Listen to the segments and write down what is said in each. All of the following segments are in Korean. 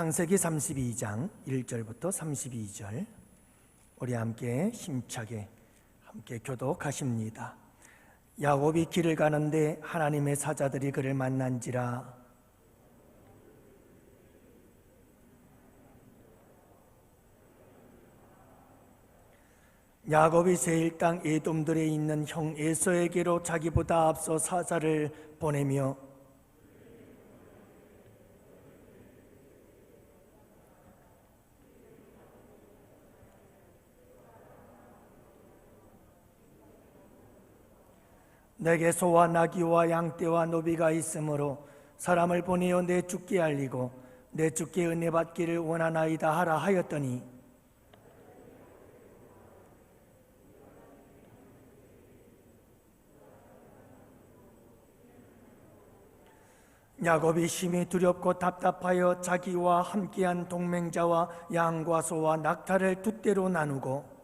창세기 32장 1절부터 32절 우리 함께 힘차게 함께 교독하십니다. 야곱이 길을 가는데 하나님의 사자들이 그를 만난지라. 야곱이 세일 땅 에돔들에 있는 형 에서에게로 자기보다 앞서 사자를 보내며 내게 소와 나귀와 양떼와 노비가 있으므로 사람을 보내어 내 주께 알리고 내 주께 은혜 받기를 원하나이다 하라 하였더니 야곱이 심히 두렵고 답답하여 자기와 함께한 동맹자와 양과 소와 낙타를 두 떼로 나누고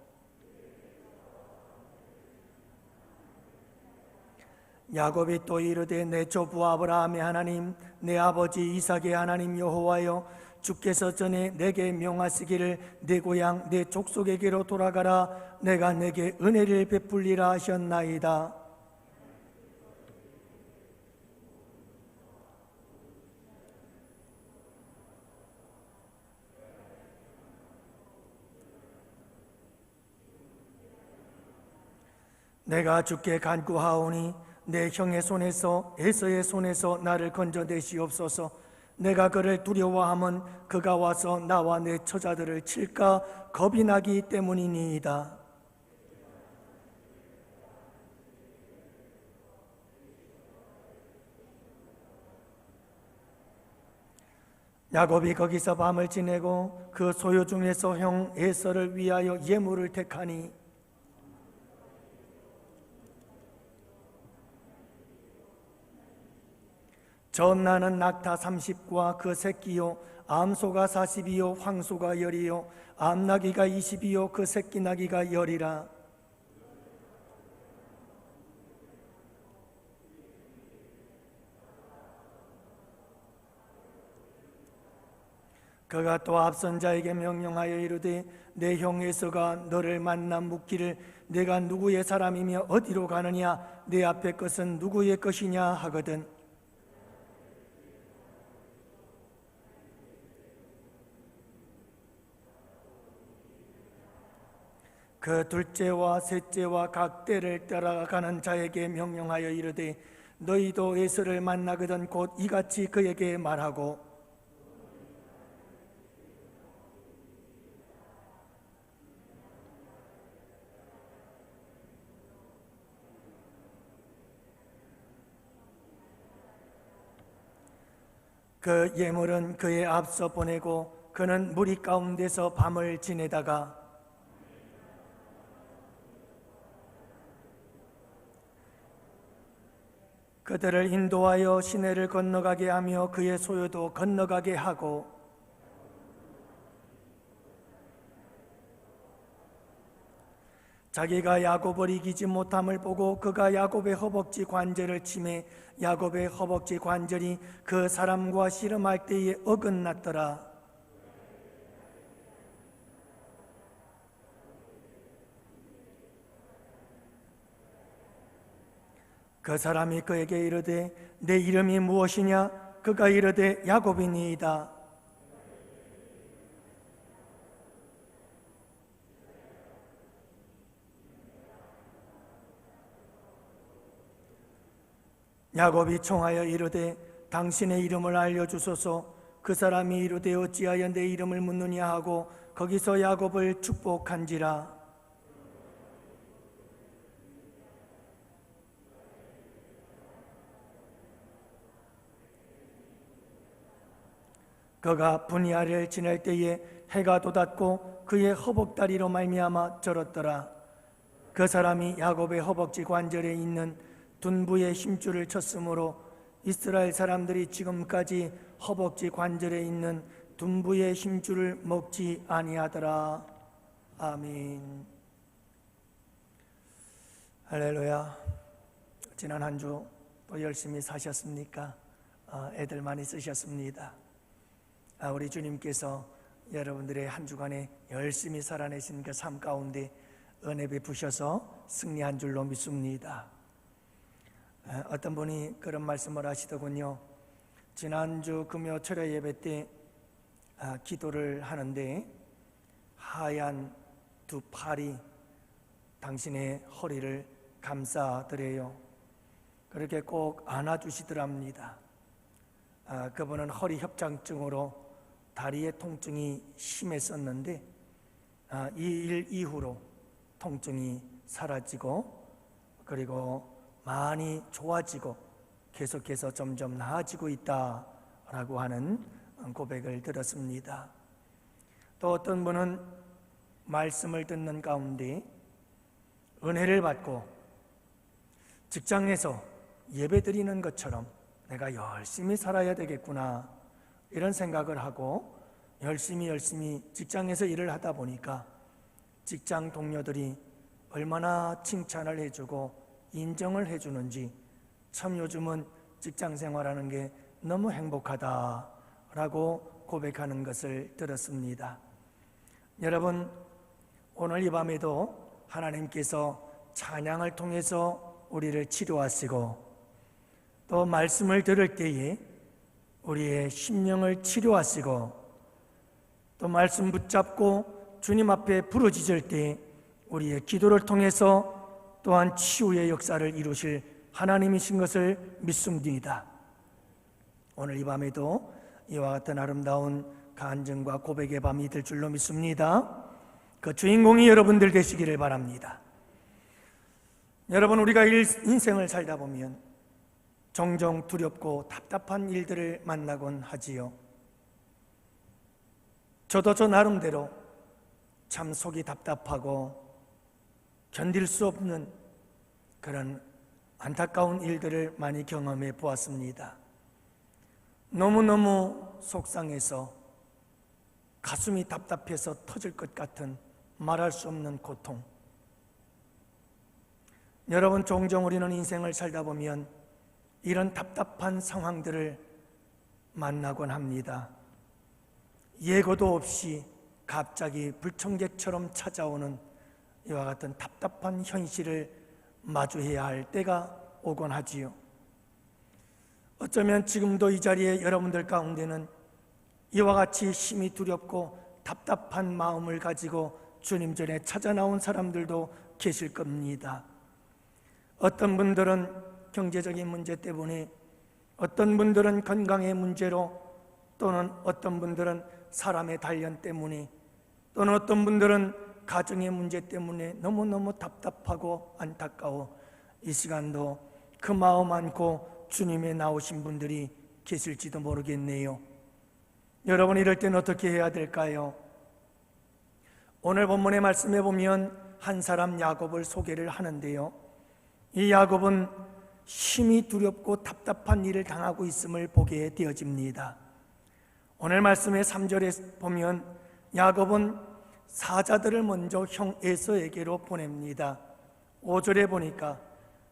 야곱이 또 이르되 내 조부 아브라함의 하나님 내 아버지 이삭의 하나님 여호와여 주께서 전에 내게 명하시기를 내 고향 내 족속에게로 돌아가라 내가 내게 은혜를 베풀리라 하셨나이다. 내가 주께 간구하오니 내 형의 손에서 에서의 손에서 나를 건져내시옵소서. 내가 그를 두려워함은 그가 와서 나와 내 처자들을 칠까 겁이 나기 때문이니이다. 야곱이 거기서 밤을 지내고 그 소유 중에서 형 에서를 위하여 예물을 택하니 전나는 낙타 30과 그 새끼요 암소가 40이요 황소가 10이요 암나귀가 20이요 그 새끼 나귀가 10이라. 그가 또 앞선 자에게 명령하여 이르되 내 형 에서가 너를 만나 묻기를 내가 누구의 사람이며 어디로 가느냐 내 앞의 것은 누구의 것이냐 하거든. 그 둘째와 셋째와 각 떼를 따라가는 자에게 명령하여 이르되 너희도 에서를 만나거든 곧 이같이 그에게 말하고 그 예물은 그의 앞서 보내고 그는 무리 가운데서 밤을 지내다가 그들을 인도하여 시내를 건너가게 하며 그의 소유도 건너가게 하고 자기가 야곱을 이기지 못함을 보고 그가 야곱의 허벅지 관절을 치매 야곱의 허벅지 관절이 그 사람과 씨름할 때에 어긋났더라. 그 사람이 그에게 이르되 내 이름이 무엇이냐? 그가 이르되 야곱이니이다. 야곱이 청하여 이르되 당신의 이름을 알려주소서. 그 사람이 이르되 어찌하여 내 이름을 묻느냐 하고 거기서 야곱을 축복한지라. 그가 분야를 지낼 때에 해가 돋았고 그의 허벅다리로 말미암아 절었더라. 그 사람이 야곱의 허벅지 관절에 있는 둔부의 힘줄을 쳤으므로 이스라엘 사람들이 지금까지 허벅지 관절에 있는 둔부의 힘줄을 먹지 아니하더라. 아멘. 할렐루야. 지난 한 주 또 열심히 사셨습니까? 애들 많이 쓰셨습니다. 우리 주님께서 여러분들의 한 주간에 열심히 살아내신 그 삶 가운데 은혜 베푸셔서 승리한 줄로 믿습니다. 어떤 분이 그런 말씀을 하시더군요. 지난주 금요 철야 예배 때 기도를 하는데 하얀 두 팔이 당신의 허리를 감싸더래요. 그렇게 꼭 안아주시더랍니다. 그분은 허리 협장증으로 다리의 통증이 심했었는데 이 일 이후로 통증이 사라지고 그리고 많이 좋아지고 계속해서 점점 나아지고 있다라고 하는 고백을 들었습니다. 또 어떤 분은 말씀을 듣는 가운데 은혜를 받고 직장에서 예배드리는 것처럼 내가 열심히 살아야 되겠구나 이런 생각을 하고 열심히 직장에서 일을 하다 보니까 직장 동료들이 얼마나 칭찬을 해주고 인정을 해주는지 참 요즘은 직장 생활하는 게 너무 행복하다라고 고백하는 것을 들었습니다. 여러분, 오늘 이 밤에도 하나님께서 찬양을 통해서 우리를 치료하시고 또 말씀을 들을 때에 우리의 심령을 치료하시고 또 말씀 붙잡고 주님 앞에 부르짖을 때 우리의 기도를 통해서 또한 치유의 역사를 이루실 하나님이신 것을 믿습니다. 오늘 이 밤에도 이와 같은 아름다운 간증과 고백의 밤이 될 줄로 믿습니다. 그 주인공이 여러분들 되시기를 바랍니다. 여러분, 우리가 인생을 살다 보면 종종 두렵고 답답한 일들을 만나곤 하지요. 저도 저 나름대로 참 속이 답답하고 견딜 수 없는 그런 안타까운 일들을 많이 경험해 보았습니다. 너무너무 속상해서 가슴이 답답해서 터질 것 같은 말할 수 없는 고통. 여러분, 종종 우리는 인생을 살다 보면 이런 답답한 상황들을 만나곤 합니다. 예고도 없이 갑자기 불청객처럼 찾아오는 이와 같은 답답한 현실을 마주해야 할 때가 오곤 하지요. 어쩌면 지금도 이 자리에 여러분들 가운데는 이와 같이 심히 두렵고 답답한 마음을 가지고 주님 전에 찾아 나온 사람들도 계실 겁니다. 어떤 분들은 경제적인 문제 때문에, 어떤 분들은 건강의 문제로, 또는 어떤 분들은 사람의 단련 때문에, 또는 어떤 분들은 가정의 문제 때문에 너무너무 답답하고 안타까워 이 시간도 그 마음 안고 주님에 나오신 분들이 계실지도 모르겠네요. 여러분, 이럴 때는 어떻게 해야 될까요? 오늘 본문의 말씀에 보면 한 사람 야곱을 소개를 하는데요, 이 야곱은 심히 두렵고 답답한 일을 당하고 있음을 보게 되어집니다. 오늘 말씀의 3절에 보면 야곱은 사자들을 먼저 형 에서에게로 보냅니다. 5절에 보니까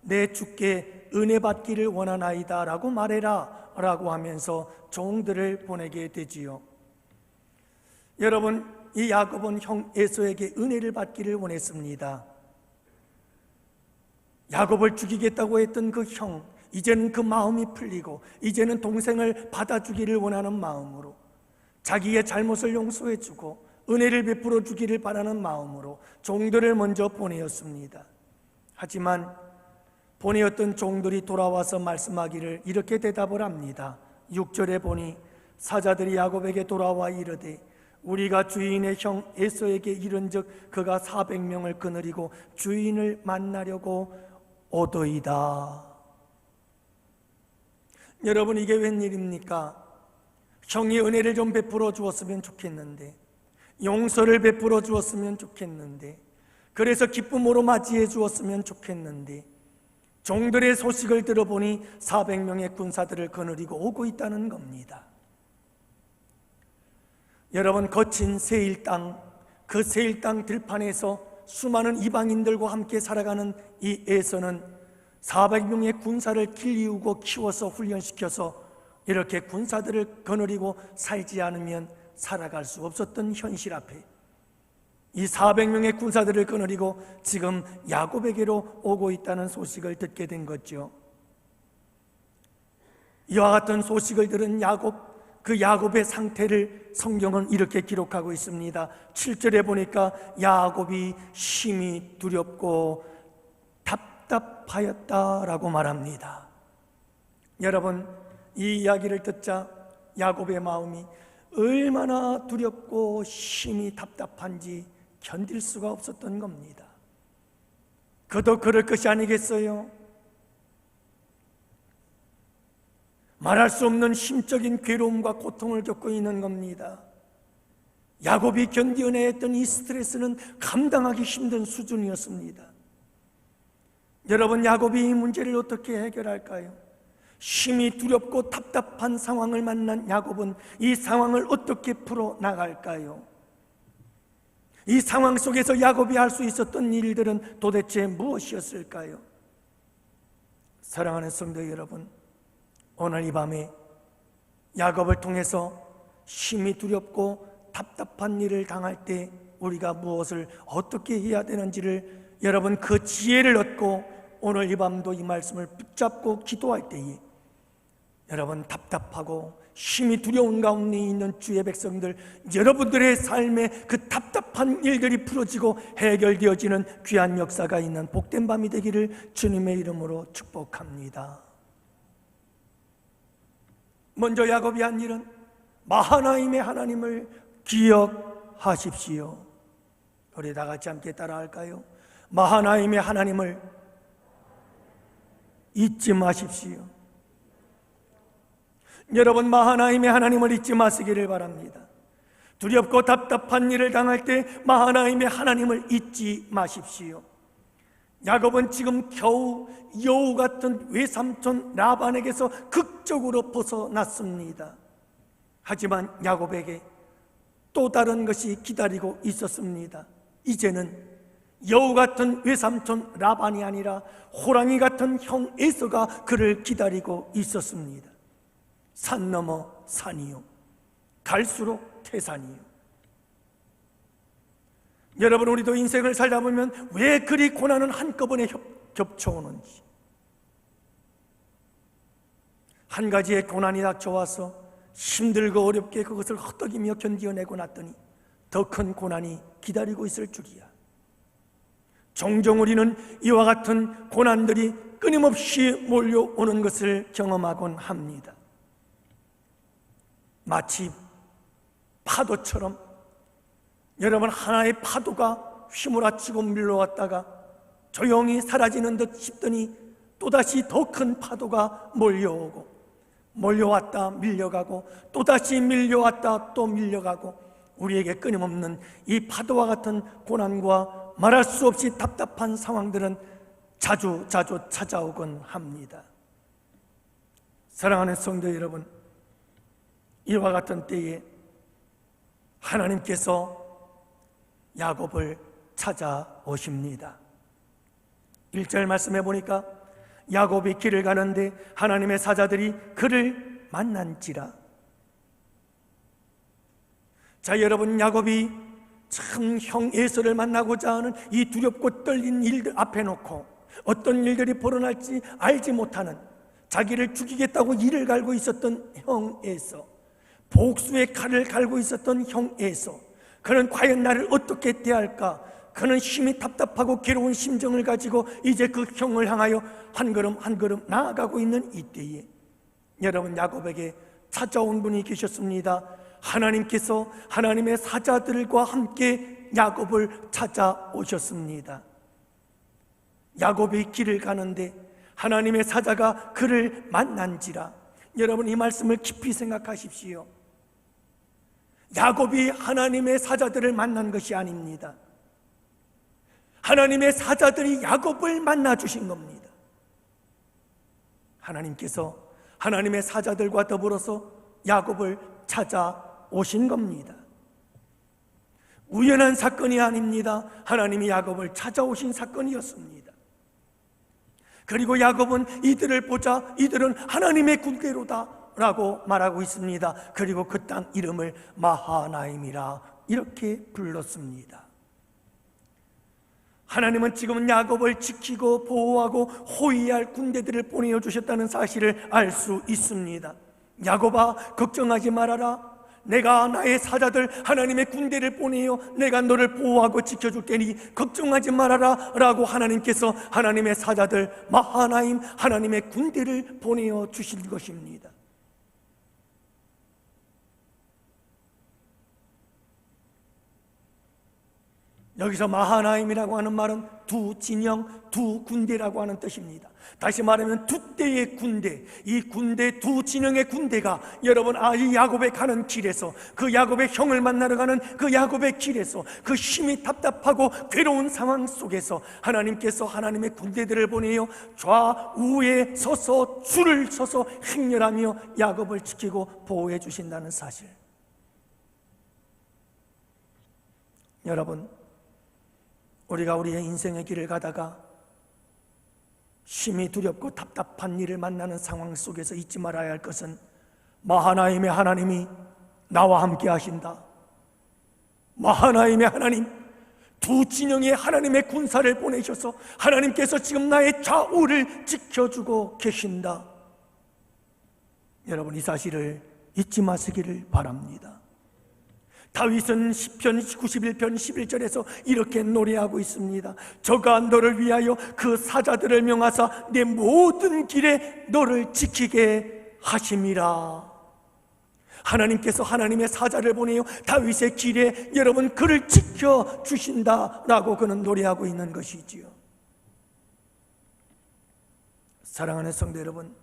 내 주께 은혜 받기를 원하나이다 라고 말해라 라고 하면서 종들을 보내게 되지요. 여러분, 이 야곱은 형 에서에게 은혜를 받기를 원했습니다. 야곱을 죽이겠다고 했던 그 형, 이제는 그 마음이 풀리고 이제는 동생을 받아주기를 원하는 마음으로, 자기의 잘못을 용서해주고 은혜를 베풀어 주기를 바라는 마음으로 종들을 먼저 보내었습니다. 하지만 보내었던 종들이 돌아와서 말씀하기를 이렇게 대답을 합니다. 6절에 보니 사자들이 야곱에게 돌아와 이르되 우리가 주인의 형 에서에게 이른즉 그가 400명을 거느리고 주인을 만나려고 오더이다. 여러분, 이게 웬일입니까? 형이 은혜를 좀 베풀어 주었으면 좋겠는데, 용서를 베풀어 주었으면 좋겠는데, 그래서 기쁨으로 맞이해 주었으면 좋겠는데, 종들의 소식을 들어보니 400명의 군사들을 거느리고 오고 있다는 겁니다. 여러분, 거친 세일 땅, 그 세일 땅 들판에서 수많은 이방인들과 함께 살아가는 이 에서는 400명의 군사를 길리우고 키워서 훈련시켜서 이렇게 군사들을 거느리고 살지 않으면 살아갈 수 없었던 현실 앞에 이 400명의 군사들을 거느리고 지금 야곱에게로 오고 있다는 소식을 듣게 된 거죠. 이와 같은 소식을 들은 야곱, 그 야곱의 상태를 성경은 이렇게 기록하고 있습니다. 7절에 보니까 야곱이 심히 두렵고 답답하였다라고 말합니다. 여러분, 이 이야기를 듣자 야곱의 마음이 얼마나 두렵고 심히 답답한지 견딜 수가 없었던 겁니다. 그도 그럴 것이 아니겠어요? 말할 수 없는 심적인 괴로움과 고통을 겪고 있는 겁니다. 야곱이 견디어내야 했던 이 스트레스는 감당하기 힘든 수준이었습니다. 여러분, 야곱이 이 문제를 어떻게 해결할까요? 심히 두렵고 답답한 상황을 만난 야곱은 이 상황을 어떻게 풀어나갈까요? 이 상황 속에서 야곱이 할 수 있었던 일들은 도대체 무엇이었을까요? 사랑하는 성도 여러분, 오늘 이 밤에 야곱을 통해서 심히 두렵고 답답한 일을 당할 때 우리가 무엇을 어떻게 해야 되는지를 여러분 그 지혜를 얻고 오늘 이 밤도 이 말씀을 붙잡고 기도할 때에 여러분 답답하고 심히 두려운 가운데 있는 주의 백성들, 여러분들의 삶에 그 답답한 일들이 풀어지고 해결되어지는 귀한 역사가 있는 복된 밤이 되기를 주님의 이름으로 축복합니다. 먼저 야곱이 한 일은 마하나임의 하나님을 기억하십시오. 우리 다 같이 함께 따라할까요? 마하나임의 하나님을 잊지 마십시오. 여러분, 마하나임의 하나님을 잊지 마시기를 바랍니다. 두렵고 답답한 일을 당할 때 마하나임의 하나님을 잊지 마십시오. 야곱은 지금 겨우 여우 같은 외삼촌 라반에게서 극적으로 벗어났습니다. 하지만 야곱에게 또 다른 것이 기다리고 있었습니다. 이제는 여우 같은 외삼촌 라반이 아니라 호랑이 같은 형 에서가 그를 기다리고 있었습니다. 산 넘어 산이요, 갈수록 태산이요. 여러분, 우리도 인생을 살다 보면 왜 그리 고난은 한꺼번에 겹쳐오는지, 한 가지의 고난이 닥쳐와서 힘들고 어렵게 그것을 헛떡이며 견디어내고 났더니 더 큰 고난이 기다리고 있을 줄이야. 종종 우리는 이와 같은 고난들이 끊임없이 몰려오는 것을 경험하곤 합니다. 마치 파도처럼 여러분, 하나의 파도가 휘몰아치고 밀려왔다가 조용히 사라지는 듯 싶더니 또다시 더 큰 파도가 몰려오고, 몰려왔다 밀려가고, 또다시 밀려왔다 또 밀려가고, 우리에게 끊임없는 이 파도와 같은 고난과 말할 수 없이 답답한 상황들은 자주 찾아오곤 합니다. 사랑하는 성도 여러분, 이와 같은 때에 하나님께서 야곱을 찾아오십니다. 1절 말씀해 보니까 야곱이 길을 가는데 하나님의 사자들이 그를 만난지라. 자, 여러분, 야곱이 참 형 에서를 만나고자 하는 이 두렵고 떨린 일들 앞에 놓고 어떤 일들이 벌어날지 알지 못하는, 자기를 죽이겠다고 이를 갈고 있었던 형 에서, 복수의 칼을 갈고 있었던 형 에서, 그는 과연 나를 어떻게 대할까? 그는 심히 답답하고 괴로운 심정을 가지고 이제 그 형을 향하여 한 걸음 한 걸음 나아가고 있는 이때에 여러분, 야곱에게 찾아온 분이 계셨습니다. 하나님께서 하나님의 사자들과 함께 야곱을 찾아오셨습니다. 야곱이 길을 가는데 하나님의 사자가 그를 만난지라. 여러분, 이 말씀을 깊이 생각하십시오. 야곱이 하나님의 사자들을 만난 것이 아닙니다. 하나님의 사자들이 야곱을 만나 주신 겁니다. 하나님께서 하나님의 사자들과 더불어서 야곱을 찾아오신 겁니다. 우연한 사건이 아닙니다. 하나님이 야곱을 찾아오신 사건이었습니다. 그리고 야곱은 이들을 보자 이들은 하나님의 군대로다 라고 말하고 있습니다. 그리고 그 땅 이름을 마하나임이라 이렇게 불렀습니다. 하나님은 지금은 야곱을 지키고 보호하고 호위할 군대들을 보내어 주셨다는 사실을 알 수 있습니다. 야곱아, 걱정하지 말아라. 내가 나의 사자들 하나님의 군대를 보내어 내가 너를 보호하고 지켜줄 테니 걱정하지 말아라 라고 하나님께서 하나님의 사자들 마하나임 하나님의 군대를 보내어 주신 것입니다. 여기서 마하나임이라고 하는 말은 두 진영, 두 군대라고 하는 뜻입니다. 다시 말하면 두 때의 군대, 이 군대, 두 진영의 군대가 여러분 이 야곱의 가는 길에서, 그 야곱의 형을 만나러 가는 그 야곱의 길에서, 그 힘이 답답하고 괴로운 상황 속에서 하나님께서 하나님의 군대들을 보내어 좌우에 서서 줄을 서서 행렬하며 야곱을 지키고 보호해 주신다는 사실. 여러분, 우리가 우리의 인생의 길을 가다가 심히 두렵고 답답한 일을 만나는 상황 속에서 잊지 말아야 할 것은 마하나임의 하나님이 나와 함께 하신다. 마하나임의 하나님, 두 진영의 하나님의 군사를 보내셔서 하나님께서 지금 나의 좌우를 지켜주고 계신다. 여러분, 이 사실을 잊지 마시기를 바랍니다. 다윗은 시편 91편 11절에서 이렇게 노래하고 있습니다. 저가 너를 위하여 그 사자들을 명하사 내 모든 길에 너를 지키게 하심이라. 하나님께서 하나님의 사자를 보내어 다윗의 길에 여러분 그를 지켜주신다라고 그는 노래하고 있는 것이지요. 사랑하는 성도 여러분,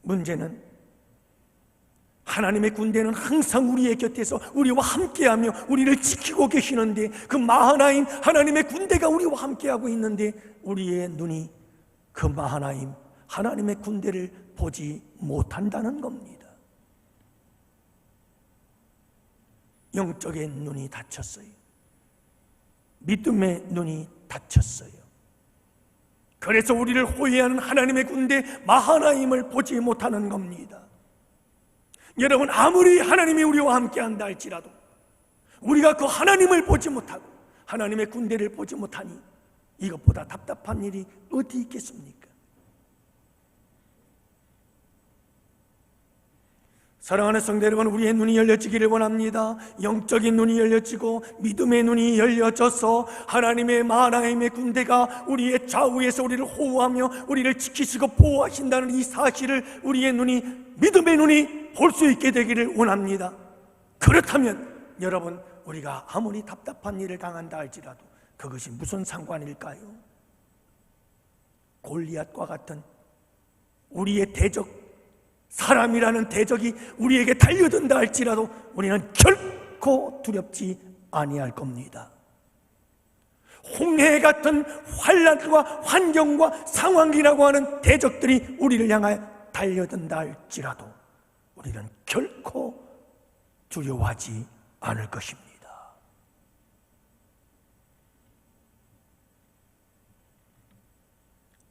문제는 하나님의 군대는 항상 우리의 곁에서 우리와 함께하며 우리를 지키고 계시는데, 그 마하나임 하나님의 군대가 우리와 함께하고 있는데 우리의 눈이 그 마하나임 하나님의 군대를 보지 못한다는 겁니다. 영적의 눈이 닫혔어요. 믿음의 눈이 닫혔어요. 그래서 우리를 호위하는 하나님의 군대 마하나임을 보지 못하는 겁니다. 여러분, 아무리 하나님이 우리와 함께한다 할지라도 우리가 그 하나님을 보지 못하고 하나님의 군대를 보지 못하니 이것보다 답답한 일이 어디 있겠습니까? 사랑하는 성도 여러분, 우리의 눈이 열려지기를 원합니다. 영적인 눈이 열려지고 믿음의 눈이 열려져서 하나님의 마하나임의 군대가 우리의 좌우에서 우리를 호우하며 우리를 지키시고 보호하신다는 이 사실을 우리의 눈이, 믿음의 눈이 볼 수 있게 되기를 원합니다. 그렇다면 여러분, 우리가 아무리 답답한 일을 당한다 할지라도 그것이 무슨 상관일까요? 골리앗과 같은 우리의 대적, 사람이라는 대적이 우리에게 달려든다 할지라도 우리는 결코 두렵지 아니할 겁니다. 홍해 같은 환란과 환경과 상황이라고 하는 대적들이 우리를 향하여 달려든다 할지라도 우리는 결코 두려워하지 않을 것입니다.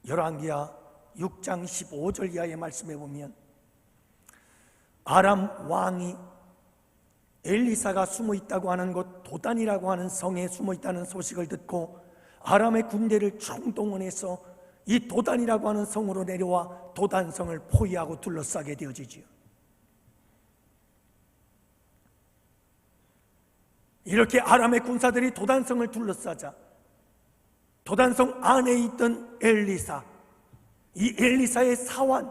열왕기하 6장 15절 이하의 말씀에 보면 아람 왕이 엘리사가 숨어 있다고 하는 곳 도단이라고 하는 성에 숨어 있다는 소식을 듣고 아람의 군대를 총동원해서 이 도단이라고 하는 성으로 내려와 도단성을 포위하고 둘러싸게 되어지지요. 이렇게 아람의 군사들이 도단성을 둘러싸자 도단성 안에 있던 엘리사, 이 엘리사의 사환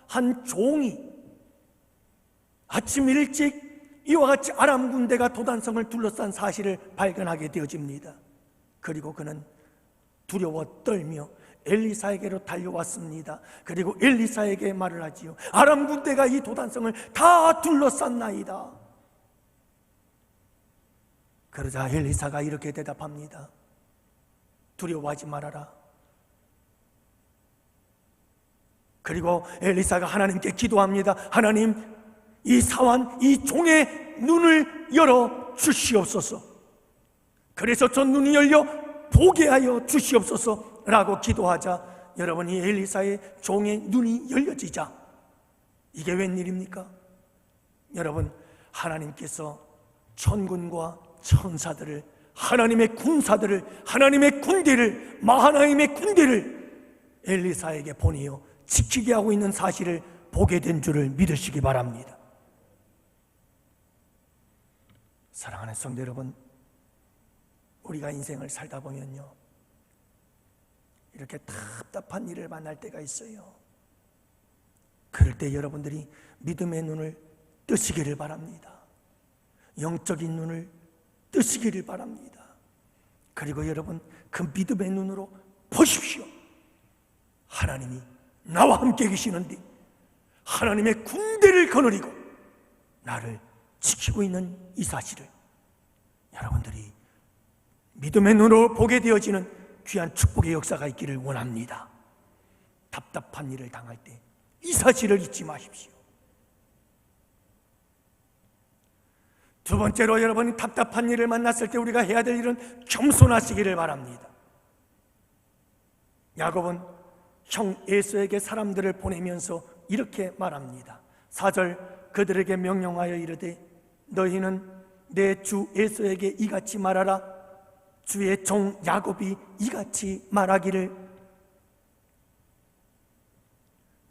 한 종이 아침 일찍 이와 같이 아람 군대가 도단성을 둘러싼 사실을 발견하게 되어집니다. 그리고 그는 두려워 떨며 엘리사에게로 달려왔습니다. 그리고 엘리사에게 말을 하지요. 아람 군대가 이 도단성을 다 둘러쌌나이다. 그러자 엘리사가 이렇게 대답합니다. 두려워하지 말아라. 그리고 엘리사가 하나님께 기도합니다. 하나님, 이 사환, 이 종의 눈을 열어 주시옵소서. 그래서 저 눈이 열려 보게 하여 주시옵소서 라고 기도하자 여러분, 이 엘리사의 종의 눈이 열려지자 이게 웬일입니까? 여러분, 하나님께서 천군과 천사들을, 하나님의 군사들을, 하나님의 군대를, 마하나임의 군대를 엘리사에게 보내어 지키게 하고 있는 사실을 보게 된 줄을 믿으시기 바랍니다. 사랑하는 성도 여러분, 우리가 인생을 살다 보면요, 이렇게 답답한 일을 만날 때가 있어요. 그럴 때 여러분들이 믿음의 눈을 뜨시기를 바랍니다. 영적인 눈을 뜨시기를 바랍니다. 그리고 여러분, 그 믿음의 눈으로 보십시오. 하나님이 나와 함께 계시는데 하나님의 군대를 거느리고 나를 지키고 있는 이 사실을 여러분들이 믿음의 눈으로 보게 되어지는 귀한 축복의 역사가 있기를 원합니다. 답답한 일을 당할 때 이 사실을 잊지 마십시오. 두 번째로, 여러분, 답답한 일을 만났을 때 우리가 해야 될 일은 겸손하시기를 바랍니다. 야곱은 형 에서에게 사람들을 보내면서 이렇게 말합니다. 4절, 그들에게 명령하여 이르되 너희는 내 주 에서에게 이같이 말하라. 주의 종 야곱이 이같이 말하기를.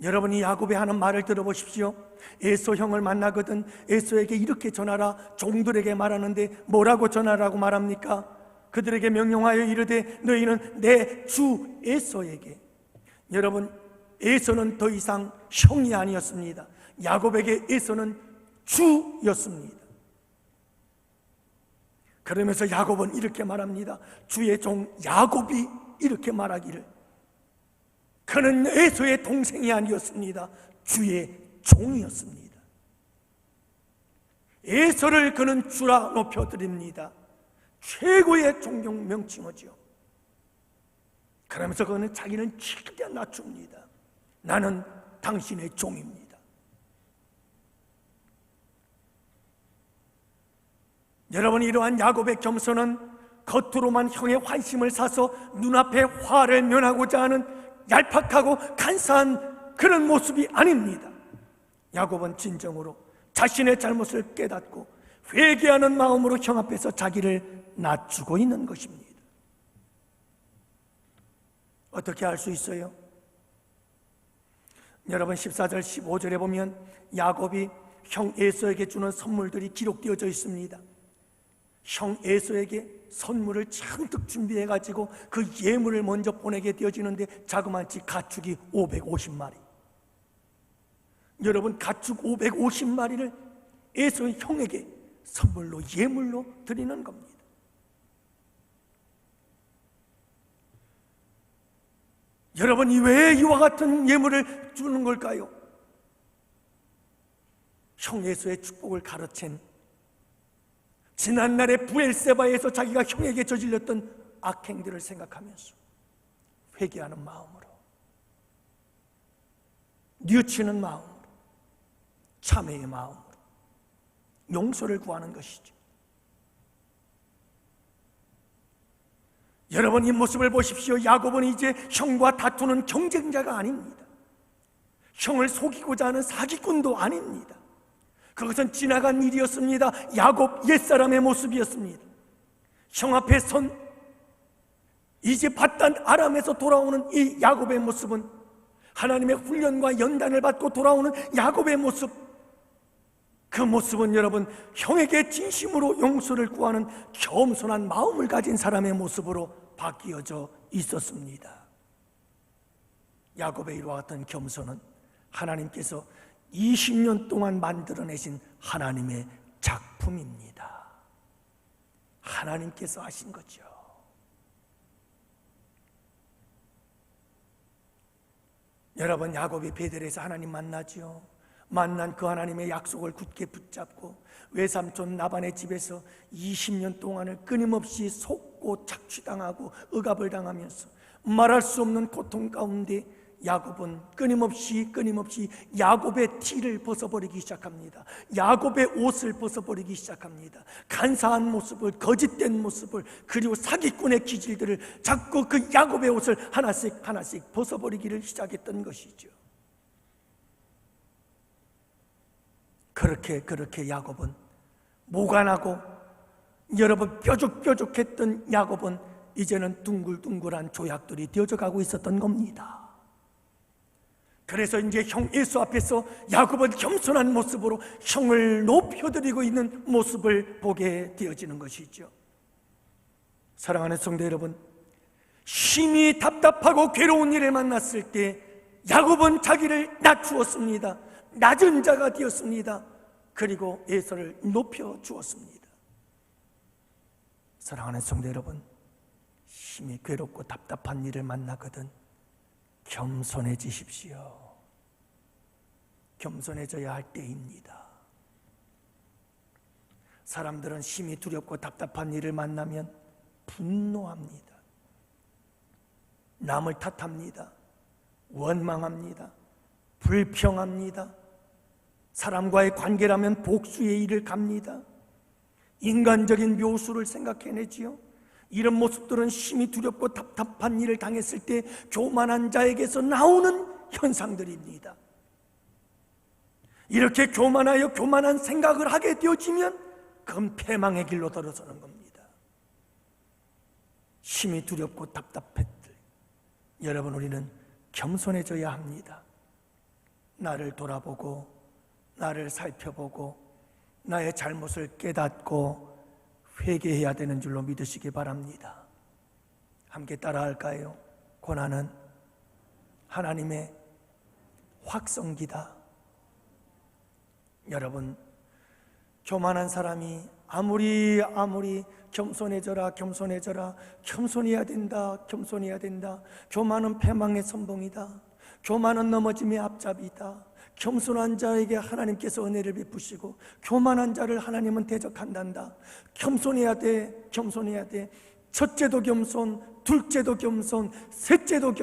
여러분이 야곱이 하는 말을 들어보십시오. 에서 형을 만나거든 에서에게 이렇게 전하라. 종들에게 말하는데 뭐라고 전하라고 말합니까? 그들에게 명령하여 이르되 너희는 내 주 에서에게. 여러분, 에서는 더 이상 형이 아니었습니다. 야곱에게 에서는 주였습니다. 그러면서 야곱은 이렇게 말합니다. 주의 종 야곱이 이렇게 말하기를. 그는 에서의 동생이 아니었습니다. 주의 종이었습니다. 에서를 그는 주라 높여드립니다. 최고의 존경 명칭어죠. 그러면서 그는 자기는 최대한 낮춥니다. 나는 당신의 종입니다. 여러분, 이러한 야곱의 겸손은 겉으로만 형의 환심을 사서 눈앞에 화를 면하고자 하는 얄팍하고 간사한 그런 모습이 아닙니다. 야곱은 진정으로 자신의 잘못을 깨닫고 회개하는 마음으로 형 앞에서 자기를 낮추고 있는 것입니다. 어떻게 알 수 있어요? 여러분, 14절 15절에 보면 야곱이 형 에서에게 주는 선물들이 기록되어져 있습니다. 형 에서에게 선물을 잔뜩 준비해가지고 그 예물을 먼저 보내게 되어지는데 자그마치 가축이 550마리. 여러분, 가축 550마리를 에서의 형에게 선물로, 예물로 드리는 겁니다. 여러분이 왜 이와 같은 예물을 주는 걸까요? 형 에서의 축복을 가로챈 지난날의 부엘세바에서 자기가 형에게 저질렀던 악행들을 생각하면서 회개하는 마음으로, 뉘우치는 마음으로, 참회의 마음으로 용서를 구하는 것이죠. 여러분, 이 모습을 보십시오. 야곱은 이제 형과 다투는 경쟁자가 아닙니다. 형을 속이고자 하는 사기꾼도 아닙니다. 그것은 지나간 일이었습니다. 야곱 옛사람의 모습이었습니다. 형 앞에 선 이제 바단 아람에서 돌아오는 이 야곱의 모습은 하나님의 훈련과 연단을 받고 돌아오는 야곱의 모습, 그 모습은 여러분, 형에게 진심으로 용서를 구하는 겸손한 마음을 가진 사람의 모습으로 바뀌어져 있었습니다. 야곱의 이와 같은 겸손은 하나님께서 20년 동안 만들어내신 하나님의 작품입니다. 하나님께서 하신 거죠. 여러분, 야곱이 베델에서 하나님 만나죠. 만난 그 하나님의 약속을 굳게 붙잡고 외삼촌 라반의 집에서 20년 동안을 끊임없이 속고 착취당하고 억압을 당하면서 말할 수 없는 고통 가운데 야곱은 끊임없이 야곱의 티를 벗어버리기 시작합니다. 야곱의 옷을 벗어버리기 시작합니다. 간사한 모습을, 거짓된 모습을, 그리고 사기꾼의 기질들을 자꾸 그 야곱의 옷을 하나씩 벗어버리기를 시작했던 것이죠. 그렇게 야곱은 모관하고 여러분 뾰족뾰족했던 야곱은 이제는 둥글둥글한 조약돌이 되어져 가고 있었던 겁니다. 그래서 이제 형 에서 앞에서 야곱은 겸손한 모습으로 형을 높여드리고 있는 모습을 보게 되어지는 것이죠. 사랑하는 성도 여러분, 심히 답답하고 괴로운 일을 만났을 때 야곱은 자기를 낮추었습니다. 낮은 자가 되었습니다. 그리고 에서를 높여 주었습니다. 사랑하는 성도 여러분, 심히 괴롭고 답답한 일을 만나거든 겸손해지십시오. 겸손해져야 할 때입니다. 사람들은 심히 두렵고 답답한 일을 만나면 분노합니다. 남을 탓합니다. 원망합니다. 불평합니다. 사람과의 관계라면 복수의 일을 갑니다. 인간적인 묘수를 생각해내지요. 이런 모습들은 심히 두렵고 답답한 일을 당했을 때 교만한 자에게서 나오는 현상들입니다. 이렇게 교만하여 교만한 생각을 하게 되어지면 그건 패망의 길로 들어서는 겁니다. 심히 두렵고 답답했을 여러분, 우리는 겸손해져야 합니다. 나를 돌아보고 나를 살펴보고 나의 잘못을 깨닫고 회개해야 되는 줄로 믿으시기 바랍니다. 함께 따라할까요? 고난은 하나님의 확성기다. 여러분, 교만한 사람이 아무리 겸손해져라 겸손해야 된다. 교만은 패망의 선봉이다. 교만은 넘어짐의 앞잡이다. 겸손한 자에게 하나님께서 은혜를 베푸시고 교만한 자를 하나님은 대적한단다. 겸손해야 돼. 첫째도 겸손, 둘째도 겸손, 셋째도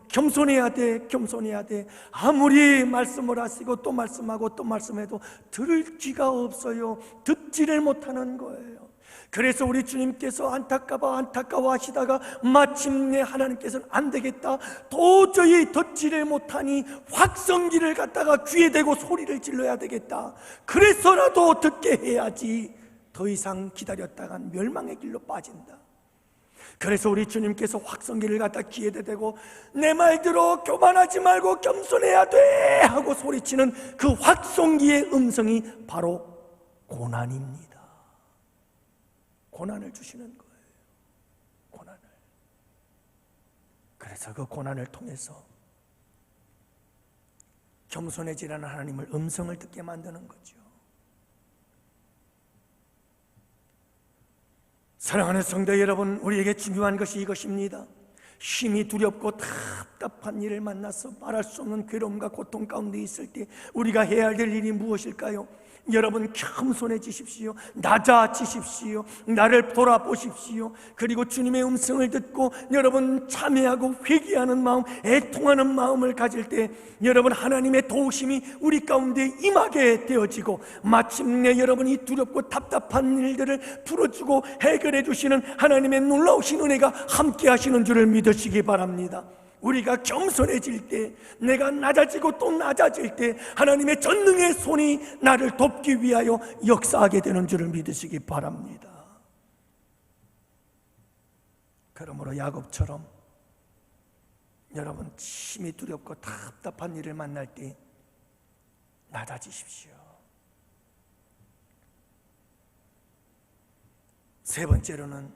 겸손해야 돼. 아무리 말씀을 하시고 또 말씀하고 또 말씀해도 들을 귀가 없어요. 듣지를 못하는 거예요. 그래서 우리 주님께서 안타까워하시다가 마침내 하나님께서는 안 되겠다, 도저히 듣지를 못하니 확성기를 갖다가 귀에 대고 소리를 질러야 되겠다, 그래서라도 듣게 해야지, 더 이상 기다렸다간 멸망의 길로 빠진다. 그래서 우리 주님께서 확성기를 갖다 귀에 대고 내 말 들어 교만하지 말고 겸손해야 돼 하고 소리치는 그 확성기의 음성이 바로 고난입니다. 고난을 주시는 거예요. 고난을. 그래서 그 고난을 통해서 겸손해지라는 하나님의 음성을 듣게 만드는 거죠. 사랑하는 성도 여러분, 우리에게 중요한 것이 이것입니다. 심히 두렵고 답답한 일을 만나서 말할 수 없는 괴로움과 고통 가운데 있을 때 우리가 해야 될 일이 무엇일까요? 여러분, 겸손해지십시오. 낮아지십시오. 나를 돌아보십시오. 그리고 주님의 음성을 듣고 여러분 참회하고 회개하는 마음, 애통하는 마음을 가질 때 여러분 하나님의 도우심이 우리 가운데 임하게 되어지고 마침내 여러분이 두렵고 답답한 일들을 풀어주고 해결해 주시는 하나님의 놀라우신 은혜가 함께 하시는 줄을 믿으시기 바랍니다. 우리가 겸손해질 때, 내가 낮아지고 또 낮아질 때 하나님의 전능의 손이 나를 돕기 위하여 역사하게 되는 줄을 믿으시기 바랍니다. 그러므로 야곱처럼 여러분 심히 두렵고 답답한 일을 만날 때 낮아지십시오. 세 번째로는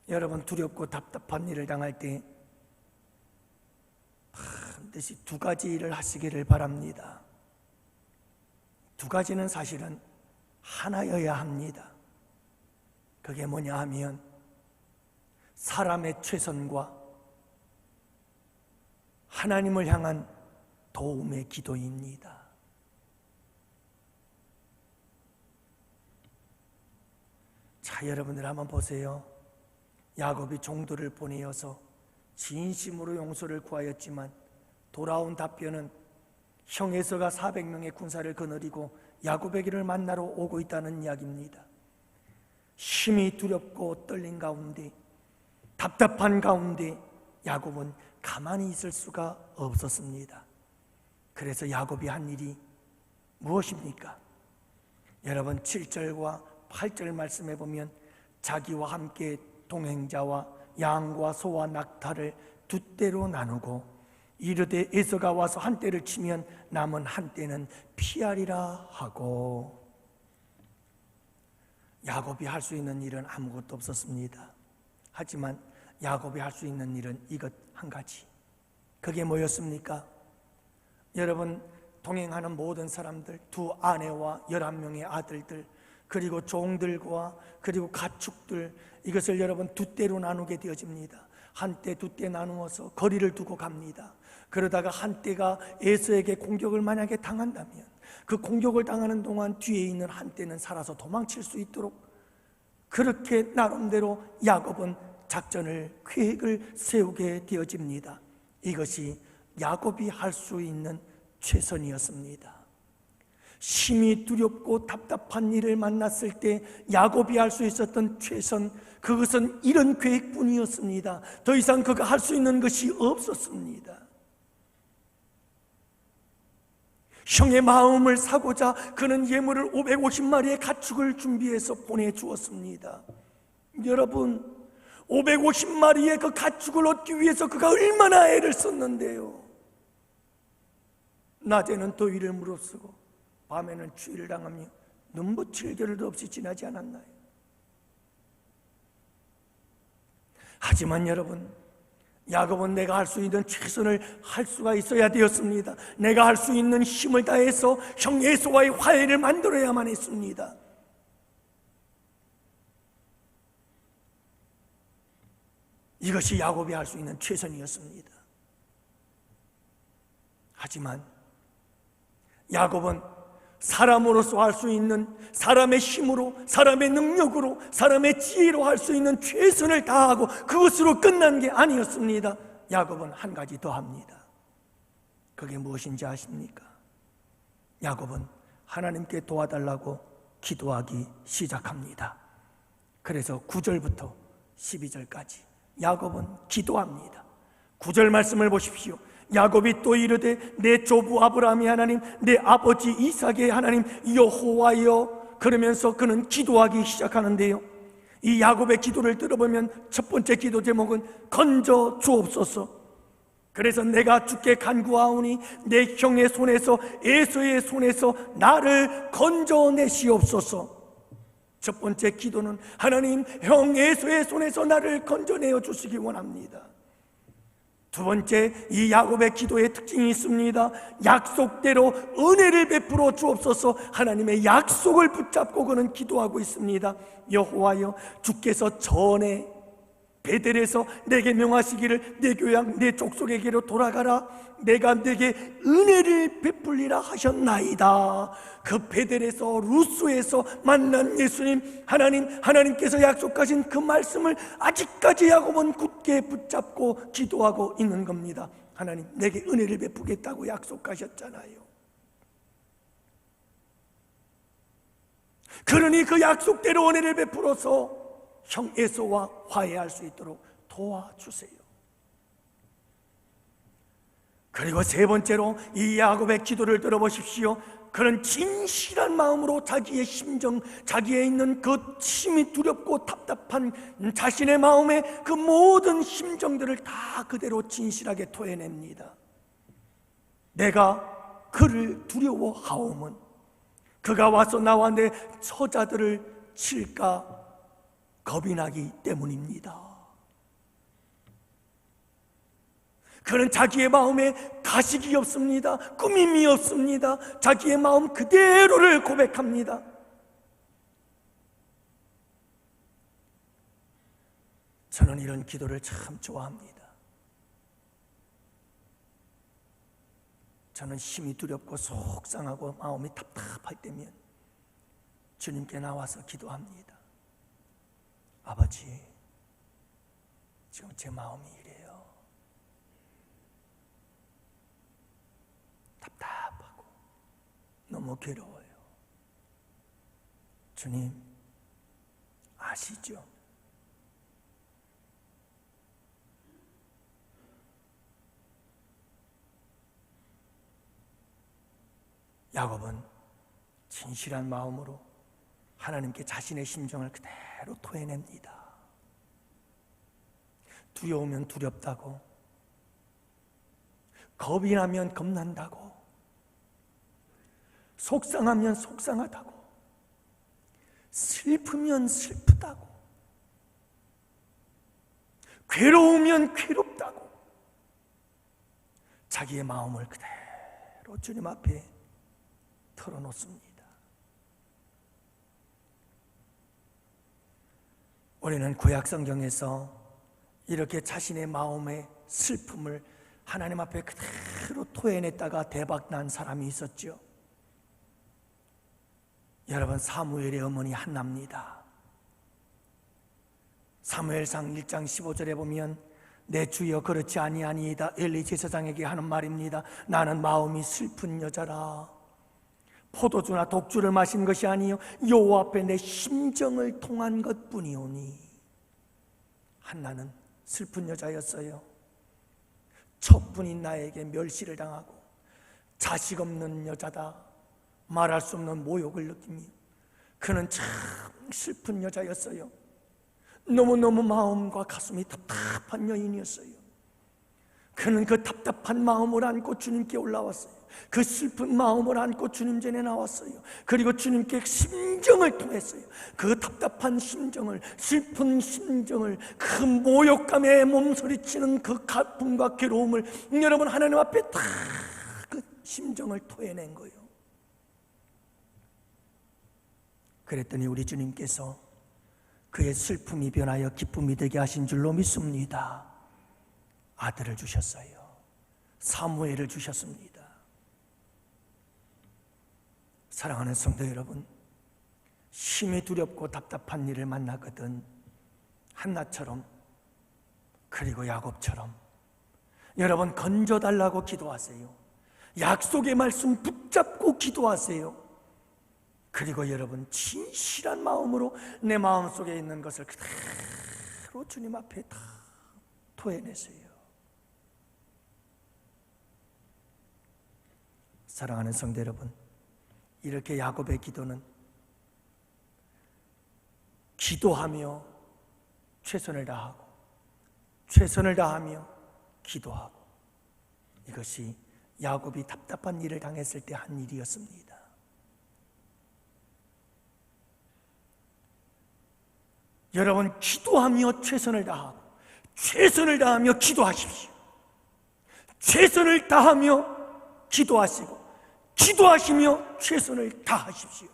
여러분 두렵고 답답한 일을 당할 때 반드시 두 가지 일을 하시기를 바랍니다. 두 가지는 사실은 하나여야 합니다. 그게 뭐냐 하면 사람의 최선과 하나님을 향한 도움의 기도입니다. 자, 여러분들 한번 보세요. 야곱이 종들을 보내어서 진심으로 용서를 구하였지만 돌아온 답변은 형 에서가 400명의 군사를 거느리고 야곱에게를 만나러 오고 있다는 이야기입니다. 심히 두렵고 떨린 가운데, 답답한 가운데 야곱은 가만히 있을 수가 없었습니다. 그래서 야곱이 한 일이 무엇입니까? 여러분 7절과 8절 말씀해 보면 자기와 함께 동행자와 양과 소와 낙타를 두 떼로 나누고 이르되 에서가 와서 한 떼를 치면 남은 한 떼는 피하리라 하고. 야곱이 할 수 있는 일은 아무것도 없었습니다. 하지만 야곱이 할 수 있는 일은 이것 한 가지. 그게 뭐였습니까? 여러분 동행하는 모든 사람들, 두 아내와 11명의 아들들, 그리고 종들과 그리고 가축들, 이것을 여러분 두 떼로 나누게 되어집니다. 한 떼, 두 떼 나누어서 거리를 두고 갑니다. 그러다가 한 떼가 에서에게 공격을 만약에 당한다면 그 공격을 당하는 동안 뒤에 있는 한 떼는 살아서 도망칠 수 있도록 그렇게 나름대로 야곱은 작전을, 계획을 세우게 되어집니다. 이것이 야곱이 할 수 있는 최선이었습니다. 심히 두렵고 답답한 일을 만났을 때 야곱이 할 수 있었던 최선, 그것은 이런 계획뿐이었습니다. 더 이상 그가 할 수 있는 것이 없었습니다. 형의 마음을 사고자 그는 예물을 550마리의 가축을 준비해서 보내주었습니다. 여러분 550마리의 그 가축을 얻기 위해서 그가 얼마나 애를 썼는데요. 낮에는 더위를 무릅쓰고 밤에는 추위를 당하며 눈부칠 겨를도 없이 지나지 않았나요? 하지만 여러분 야곱은 내가 할 수 있는 최선을 할 수가 있어야 되었습니다. 내가 할 수 있는 힘을 다해서 형 에서와의 화해를 만들어야만 했습니다. 이것이 야곱이 할 수 있는 최선이었습니다. 하지만 야곱은 사람으로서 할 수 있는, 사람의 힘으로, 사람의 능력으로, 사람의 지혜로 할 수 있는 최선을 다하고 그것으로 끝난 게 아니었습니다. 야곱은 한 가지 더 합니다. 그게 무엇인지 아십니까? 야곱은 하나님께 도와달라고 기도하기 시작합니다. 그래서 9절부터 12절까지 야곱은 기도합니다. 9절 말씀을 보십시오. 야곱이 또 이르되 내 조부 아브라함의 하나님, 내 아버지 이삭의 하나님 여호와여, 그러면서 그는 기도하기 시작하는데요, 이 야곱의 기도를 들어보면 첫 번째 기도 제목은 건져 주옵소서. 그래서 내가 주께 간구하오니 내 형의 손에서, 에서의 손에서 나를 건져내시옵소서. 첫 번째 기도는 하나님, 형 에서의 손에서 나를 건져내어 주시기 원합니다. 두 번째, 이 야곱의 기도의 특징이 있습니다. 약속대로 은혜를 베풀어 주옵소서. 하나님의 약속을 붙잡고 그는 기도하고 있습니다. 여호와여, 주께서 전에 베델에서 내게 명하시기를 내 교양 내 족속에게로 돌아가라, 내가 내게 은혜를 베풀리라 하셨나이다. 그 베델에서, 루스에서 만난 예수님, 하나님께서 약속하신 그 말씀을 아직까지 야곱은 굳게 붙잡고 기도하고 있는 겁니다. 하나님, 내게 은혜를 베푸겠다고 약속하셨잖아요. 그러니 그 약속대로 은혜를 베풀어서 형 에서와 화해할 수 있도록 도와주세요. 그리고 세 번째로 이 야곱의 기도를 들어보십시오. 그는 진실한 마음으로 자기의 심정, 자기에 있는 그 심히 두렵고 답답한 자신의 마음의 그 모든 심정들을 다 그대로 진실하게 토해냅니다. 내가 그를 두려워하오면 그가 와서 나와 내 처자들을 칠까 겁이 나기 때문입니다. 그는 자기의 마음에 가식이 없습니다. 꾸밈이 없습니다. 자기의 마음 그대로를 고백합니다. 저는 이런 기도를 참 좋아합니다. 저는 힘이 두렵고 속상하고 마음이 답답할 때면 주님께 나와서 기도합니다. 아버지, 지금 제 마음이 이래요. 답답하고 너무 괴로워요. 주님, 아시죠? 야곱은 진실한 마음으로 하나님께 자신의 심정을 그대로 토해냅니다. 두려우면 두렵다고, 겁이 나면 겁난다고, 속상하면 속상하다고, 슬프면 슬프다고, 괴로우면 괴롭다고 자기의 마음을 그대로 주님 앞에 털어놓습니다. 우리는 구약 성경에서 이렇게 자신의 마음의 슬픔을 하나님 앞에 그대로 토해냈다가 대박난 사람이 있었죠. 여러분, 사무엘의 어머니 한나입니다. 사무엘상 1장 15절에 보면 내 주여 그렇지 아니하니이다 엘리 제사장에게 하는 말입니다. 나는 마음이 슬픈 여자라. 포도주나 독주를 마신 것이 아니요 여호와 앞에 내 심정을 통한 것뿐이오니. 한나는 슬픈 여자였어요. 첩분인 나에게 멸시를 당하고 자식 없는 여자다 말할 수 없는 모욕을 느끼며 그는 참 슬픈 여자였어요. 너무너무 마음과 가슴이 답답한 여인이었어요. 그는 그 답답한 마음을 안고 주님께 올라왔어요. 그 슬픈 마음을 안고 주님 전에 나왔어요. 그리고 주님께 심정을 통했어요. 그 답답한 심정을, 슬픈 심정을, 그 모욕감에 몸서리치는 그 가품과 괴로움을 여러분 하나님 앞에 다 그 심정을 토해낸 거예요. 그랬더니 우리 주님께서 그의 슬픔이 변하여 기쁨이 되게 하신 줄로 믿습니다. 아들을 주셨어요. 사무엘을 주셨습니다. 사랑하는 성도 여러분, 심히 두렵고 답답한 일을 만나거든 한나처럼, 그리고 야곱처럼 여러분 건져달라고 기도하세요. 약속의 말씀 붙잡고 기도하세요. 그리고 여러분 진실한 마음으로 내 마음속에 있는 것을 그대로 주님 앞에 다 토해내세요. 사랑하는 성도 여러분, 이렇게 야곱의 기도는 기도하며 최선을 다하고 최선을 다하며 기도하고, 이것이 야곱이 답답한 일을 당했을 때 한 일이었습니다. 여러분 기도하며 최선을 다하고 최선을 다하며 기도하십시오. 최선을 다하며 기도하시고 기도하시며 최선을 다하십시오.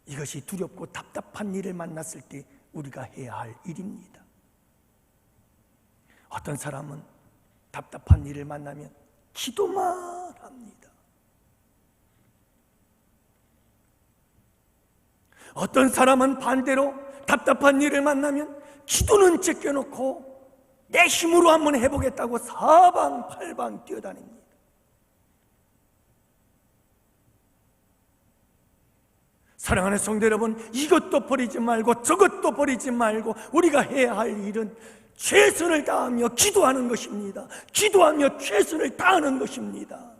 이것이 두렵고 답답한 일을 만났을 때 우리가 해야 할 일입니다. 어떤 사람은 답답한 일을 만나면 기도만 합니다. 어떤 사람은 반대로 답답한 일을 만나면 기도는 제껴놓고 내 힘으로 한번 해보겠다고 사방팔방 뛰어다닙니다. 사랑하는 성도 여러분, 이것도 버리지 말고 저것도 버리지 말고 우리가 해야 할 일은 최선을 다하며 기도하는 것입니다. 기도하며 최선을 다하는 것입니다.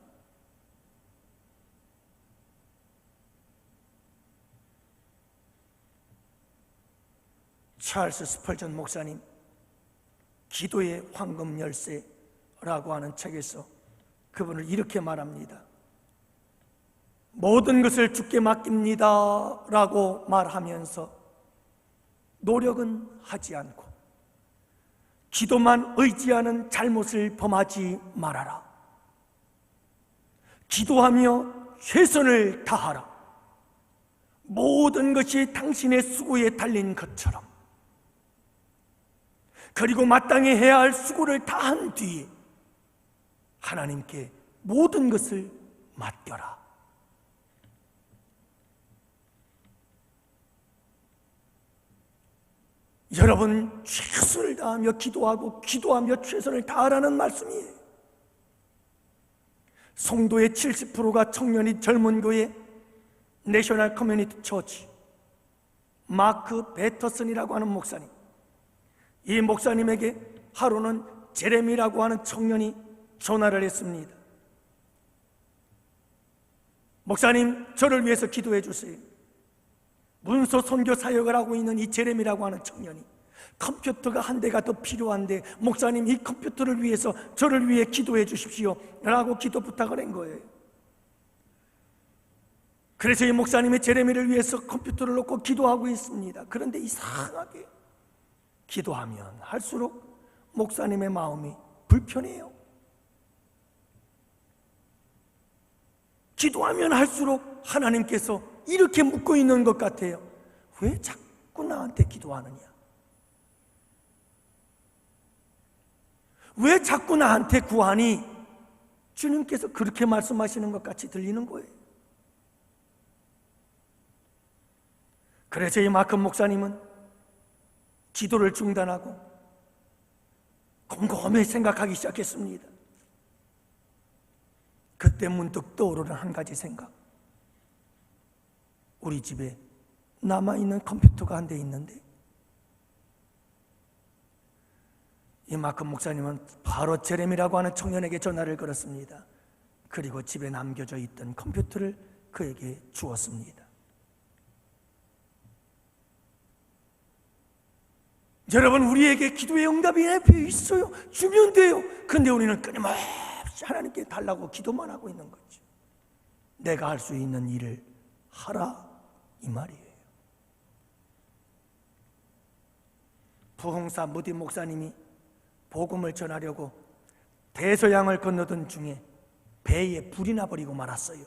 찰스 스펄전 목사님 기도의 황금 열쇠라고 하는 책에서 그분을 이렇게 말합니다. 모든 것을 주께 맡깁니다 라고 말하면서 노력은 하지 않고 기도만 의지하는 잘못을 범하지 말아라. 기도하며 최선을 다하라. 모든 것이 당신의 수고에 달린 것처럼, 그리고 마땅히 해야 할 수고를 다한 뒤에 하나님께 모든 것을 맡겨라. 여러분 최선을 다하며 기도하고 기도하며 최선을 다하라는 말씀이에요. 성도의 70%가 청년이 젊은 교회 내셔널 커뮤니티 처치 마크 베터슨이라고 하는 목사님, 이 목사님에게 하루는 제레미라고 하는 청년이 전화를 했습니다. 목사님, 저를 위해서 기도해 주세요. 문서 선교 사역을 하고 있는 이 제레미라고 하는 청년이 컴퓨터가 한 대가 더 필요한데, 목사님 이 컴퓨터를 위해서 저를 위해 기도해 주십시오 라고 기도 부탁을 한 거예요. 그래서 이 목사님이 제레미를 위해서 컴퓨터를 놓고 기도하고 있습니다. 그런데 이상하게 기도하면 할수록 목사님의 마음이 불편해요. 기도하면 할수록 하나님께서 이렇게 묻고 있는 것 같아요. 왜 자꾸 나한테 기도하느냐? 왜 자꾸 나한테 구하니? 주님께서 그렇게 말씀하시는 것 같이 들리는 거예요. 그래서 이 마크 목사님은 기도를 중단하고 곰곰이 생각하기 시작했습니다. 그때 문득 떠오르는 한 가지 생각. 우리 집에 남아있는 컴퓨터가 한 대 있는데, 이 마크 목사님은 바로 제레미라고 하는 청년에게 전화를 걸었습니다. 그리고 집에 남겨져 있던 컴퓨터를 그에게 주었습니다. 여러분, 우리에게 기도의 응답이 앞에 있어요. 주면 돼요. 근데 우리는 끊임없이 하나님께 달라고 기도만 하고 있는 거죠. 내가 할 수 있는 일을 하라, 이 말이에요. 부흥사 무디 목사님이 복음을 전하려고 대서양을 건너던 중에 배에 불이 나버리고 말았어요.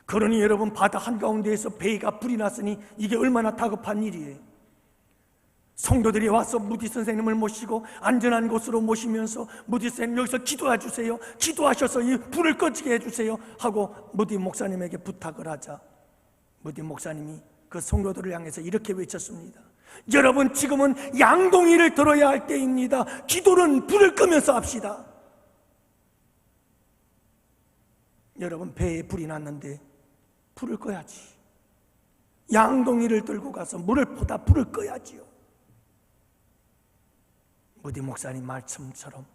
그러니 여러분, 바다 한가운데에서 배가 불이 났으니 이게 얼마나 다급한 일이에요. 성도들이 와서 무디 선생님을 모시고 안전한 곳으로 모시면서, 무디 선생님 여기서 기도해 주세요, 기도하셔서 이 불을 꺼지게 해주세요 하고 무디 목사님에게 부탁을 하자, 무디 목사님이 그 성도들을 향해서 이렇게 외쳤습니다. 여러분, 지금은 양동이를 들어야 할 때입니다. 기도는 불을 끄면서 합시다. 여러분, 배에 불이 났는데 불을 꺼야지. 양동이를 들고 가서 물을 보다 불을 꺼야지요. 무디 목사님 말씀처럼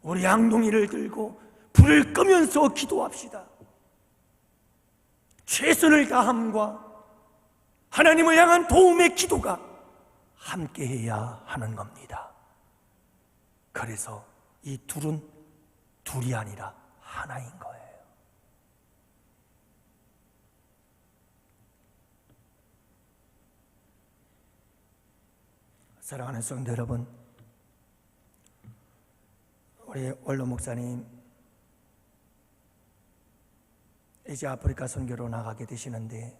우리 양동이를 들고 불을 끄면서 기도합시다. 최선을 다함과 하나님을 향한 도움의 기도가 함께해야 하는 겁니다. 그래서 이 둘은 둘이 아니라 하나인 거예요. 사랑하는 성도 여러분, 우리 원로 목사님 이제 아프리카 선교로 나가게 되시는데,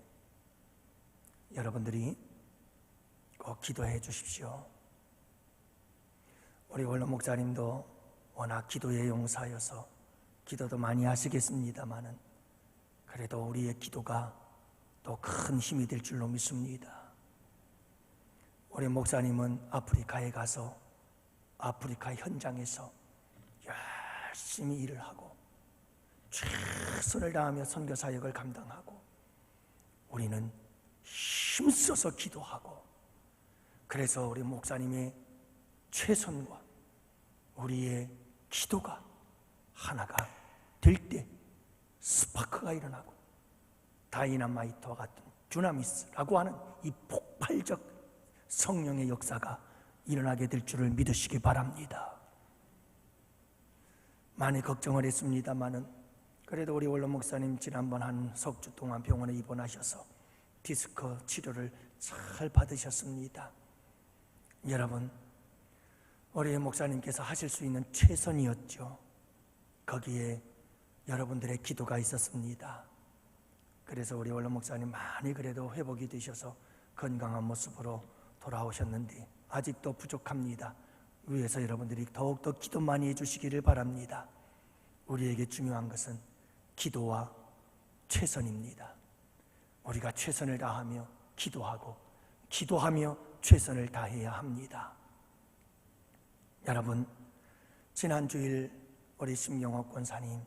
여러분들이 꼭 기도해 주십시오. 우리 원로 목사님도 워낙 기도의 용사여서 기도도 많이 하시겠습니다마는, 그래도 우리의 기도가 또 큰 힘이 될 줄로 믿습니다. 우리 목사님은 아프리카에 가서 아프리카 현장에서 열심히 일을 하고 최선을 다하며 선교 사역을 감당하고, 우리는 힘써서 기도하고, 그래서 우리 목사님의 최선과 우리의 기도가 하나가 될 때 스파크가 일어나고 다이나마이트와 같은 듀나미스라고 하는 이 폭발적 성령의 역사가 일어나게 될 줄을 믿으시기 바랍니다. 많이 걱정을 했습니다마는, 그래도 우리 원로 목사님 지난번 한 석 주 동안 병원에 입원하셔서 디스크 치료를 잘 받으셨습니다. 여러분, 우리 목사님께서 하실 수 있는 최선이었죠. 거기에 여러분들의 기도가 있었습니다. 그래서 우리 원로 목사님 많이 그래도 회복이 되셔서 건강한 모습으로 돌아오셨는데 아직도 부족합니다. 위에서 여러분들이 더욱더 기도 많이 해주시기를 바랍니다. 우리에게 중요한 것은 기도와 최선입니다. 우리가 최선을 다하며 기도하고, 기도하며 최선을 다해야 합니다. 여러분, 지난주일 우리 심영옥 권사님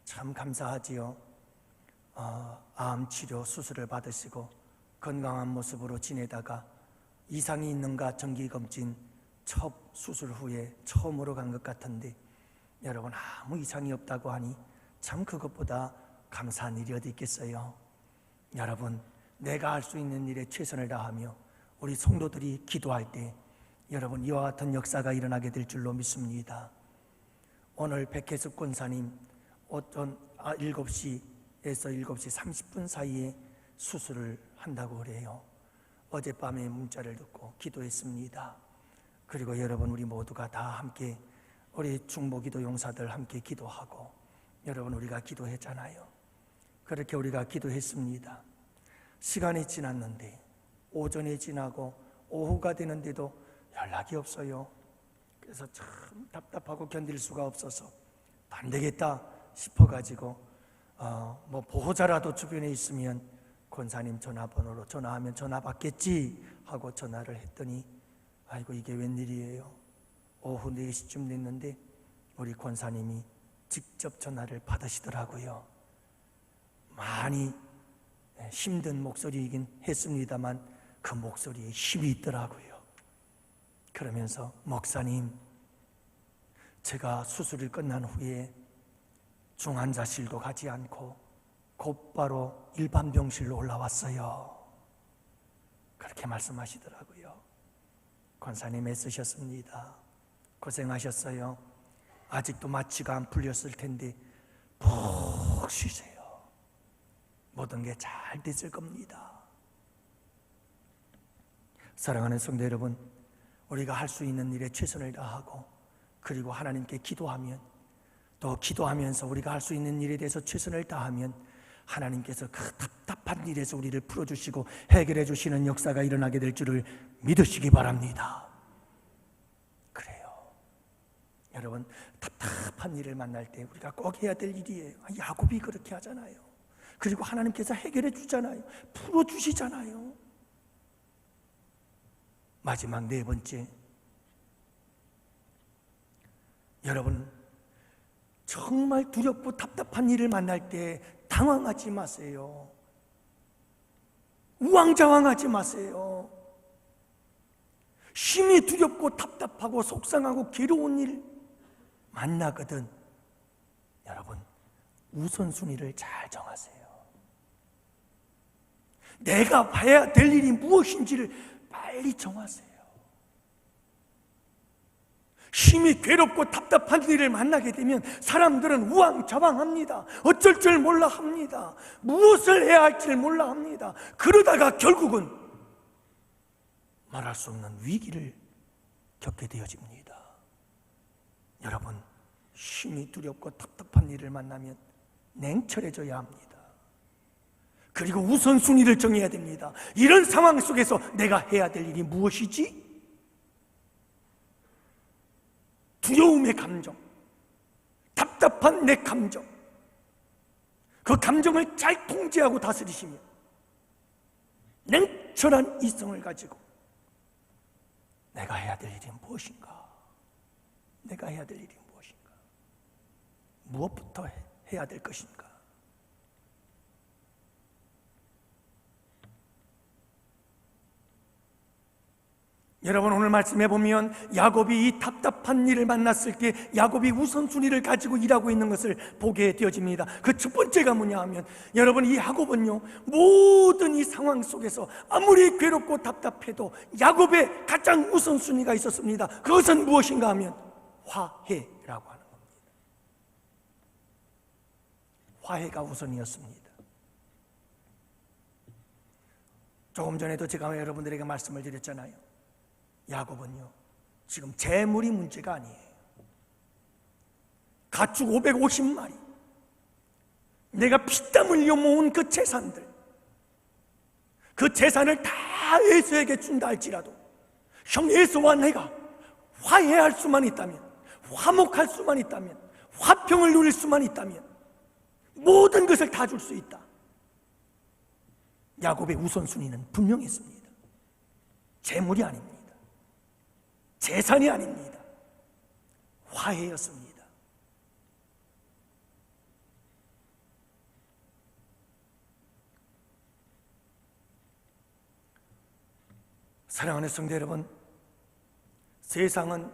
참 감사하지요. 암치료 수술을 받으시고 건강한 모습으로 지내다가 이상이 있는가 정기검진 첫 수술 후에 처음으로 간 것 같은데, 여러분 아무 이상이 없다고 하니 참 그것보다 감사한 일이 어디 있겠어요? 여러분, 내가 할 수 있는 일에 최선을 다하며 우리 성도들이 기도할 때 여러분, 이와 같은 역사가 일어나게 될 줄로 믿습니다. 오늘 백혜숙 권사님 오전 7시에서 7시 30분 사이에 수술을 한다고 그래요. 어젯밤에 문자를 듣고 기도했습니다. 그리고 여러분, 우리 모두가 다 함께 우리 중보기도 용사들 함께 기도하고 여러분, 우리가 기도했잖아요. 그렇게 우리가 기도했습니다. 시간이 지났는데 오전이 지나고 오후가 되는데도 연락이 없어요. 그래서 참 답답하고 견딜 수가 없어서 안 되겠다 싶어가지고 보호자라도 주변에 있으면 권사님 전화번호로 전화하면 전화 받겠지 하고 전화를 했더니 아이고, 이게 웬일이에요. 오후 4시쯤 됐는데 우리 권사님이 직접 전화를 받으시더라고요. 많이 힘든 목소리이긴 했습니다만 그 목소리에 힘이 있더라고요. 그러면서 목사님, 제가 수술이 끝난 후에 중환자실도 가지 않고 곧바로 일반 병실로 올라왔어요. 그렇게 말씀하시더라고요. 권사님 애쓰셨습니다. 고생하셨어요. 아직도 마취가 안 풀렸을 텐데 푹 쉬세요. 모든 게 잘 됐을 겁니다. 사랑하는 성도 여러분, 우리가 할 수 있는 일에 최선을 다하고 그리고 하나님께 기도하면, 또 기도하면서 우리가 할 수 있는 일에 대해서 최선을 다하면 하나님께서 그 답답한 일에서 우리를 풀어주시고 해결해 주시는 역사가 일어나게 될 줄을 믿으시기 바랍니다. 그래요. 여러분, 답답한 일을 만날 때 우리가 꼭 해야 될 일이에요. 야곱이 그렇게 하잖아요. 그리고 하나님께서 해결해 주잖아요. 풀어주시잖아요. 마지막 4번째, 여러분, 정말 두렵고 답답한 일을 만날 때 당황하지 마세요. 우왕좌왕하지 마세요. 심히 두렵고 답답하고 속상하고 괴로운 일 만나거든 여러분, 우선순위를 잘 정하세요. 내가 봐야 될 일이 무엇인지를 빨리 정하세요. 심히 괴롭고 답답한 일을 만나게 되면 사람들은 우왕좌왕합니다. 어쩔 줄 몰라 합니다. 무엇을 해야 할지 몰라 합니다. 그러다가 결국은 말할 수 없는 위기를 겪게 되어집니다. 여러분, 심히 두렵고 답답한 일을 만나면 냉철해져야 합니다. 그리고 우선순위를 정해야 됩니다. 이런 상황 속에서 내가 해야 될 일이 무엇이지? 두려움의 감정, 답답한 내 감정, 그 감정을 잘 통제하고 다스리시며 냉철한 이성을 가지고 내가 해야 될 일이 무엇인가? 내가 해야 될 일이 무엇인가? 무엇부터 해야 될 것인가? 여러분, 오늘 말씀해 보면 야곱이 이 답답한 일을 만났을 때 야곱이 우선순위를 가지고 일하고 있는 것을 보게 되어집니다. 그 첫 번째가 뭐냐 하면, 여러분, 이 야곱은요, 모든 이 상황 속에서 아무리 괴롭고 답답해도 야곱의 가장 우선순위가 있었습니다. 그것은 무엇인가 하면 화해라고 하는 겁니다. 화해가 우선이었습니다. 조금 전에도 제가 여러분들에게 말씀을 드렸잖아요. 야곱은요, 지금 재물이 문제가 아니에요. 가축 550마리, 내가 피땀 흘려 모은 그 재산들, 그 재산을 다 에서에게 준다 할지라도 형 에서와 내가 화해할 수만 있다면, 화목할 수만 있다면, 화평을 누릴 수만 있다면 모든 것을 다 줄 수 있다. 야곱의 우선순위는 분명했습니다. 재물이 아닙니다. 재산이 아닙니다. 화해였습니다. 사랑하는 성도 여러분, 세상은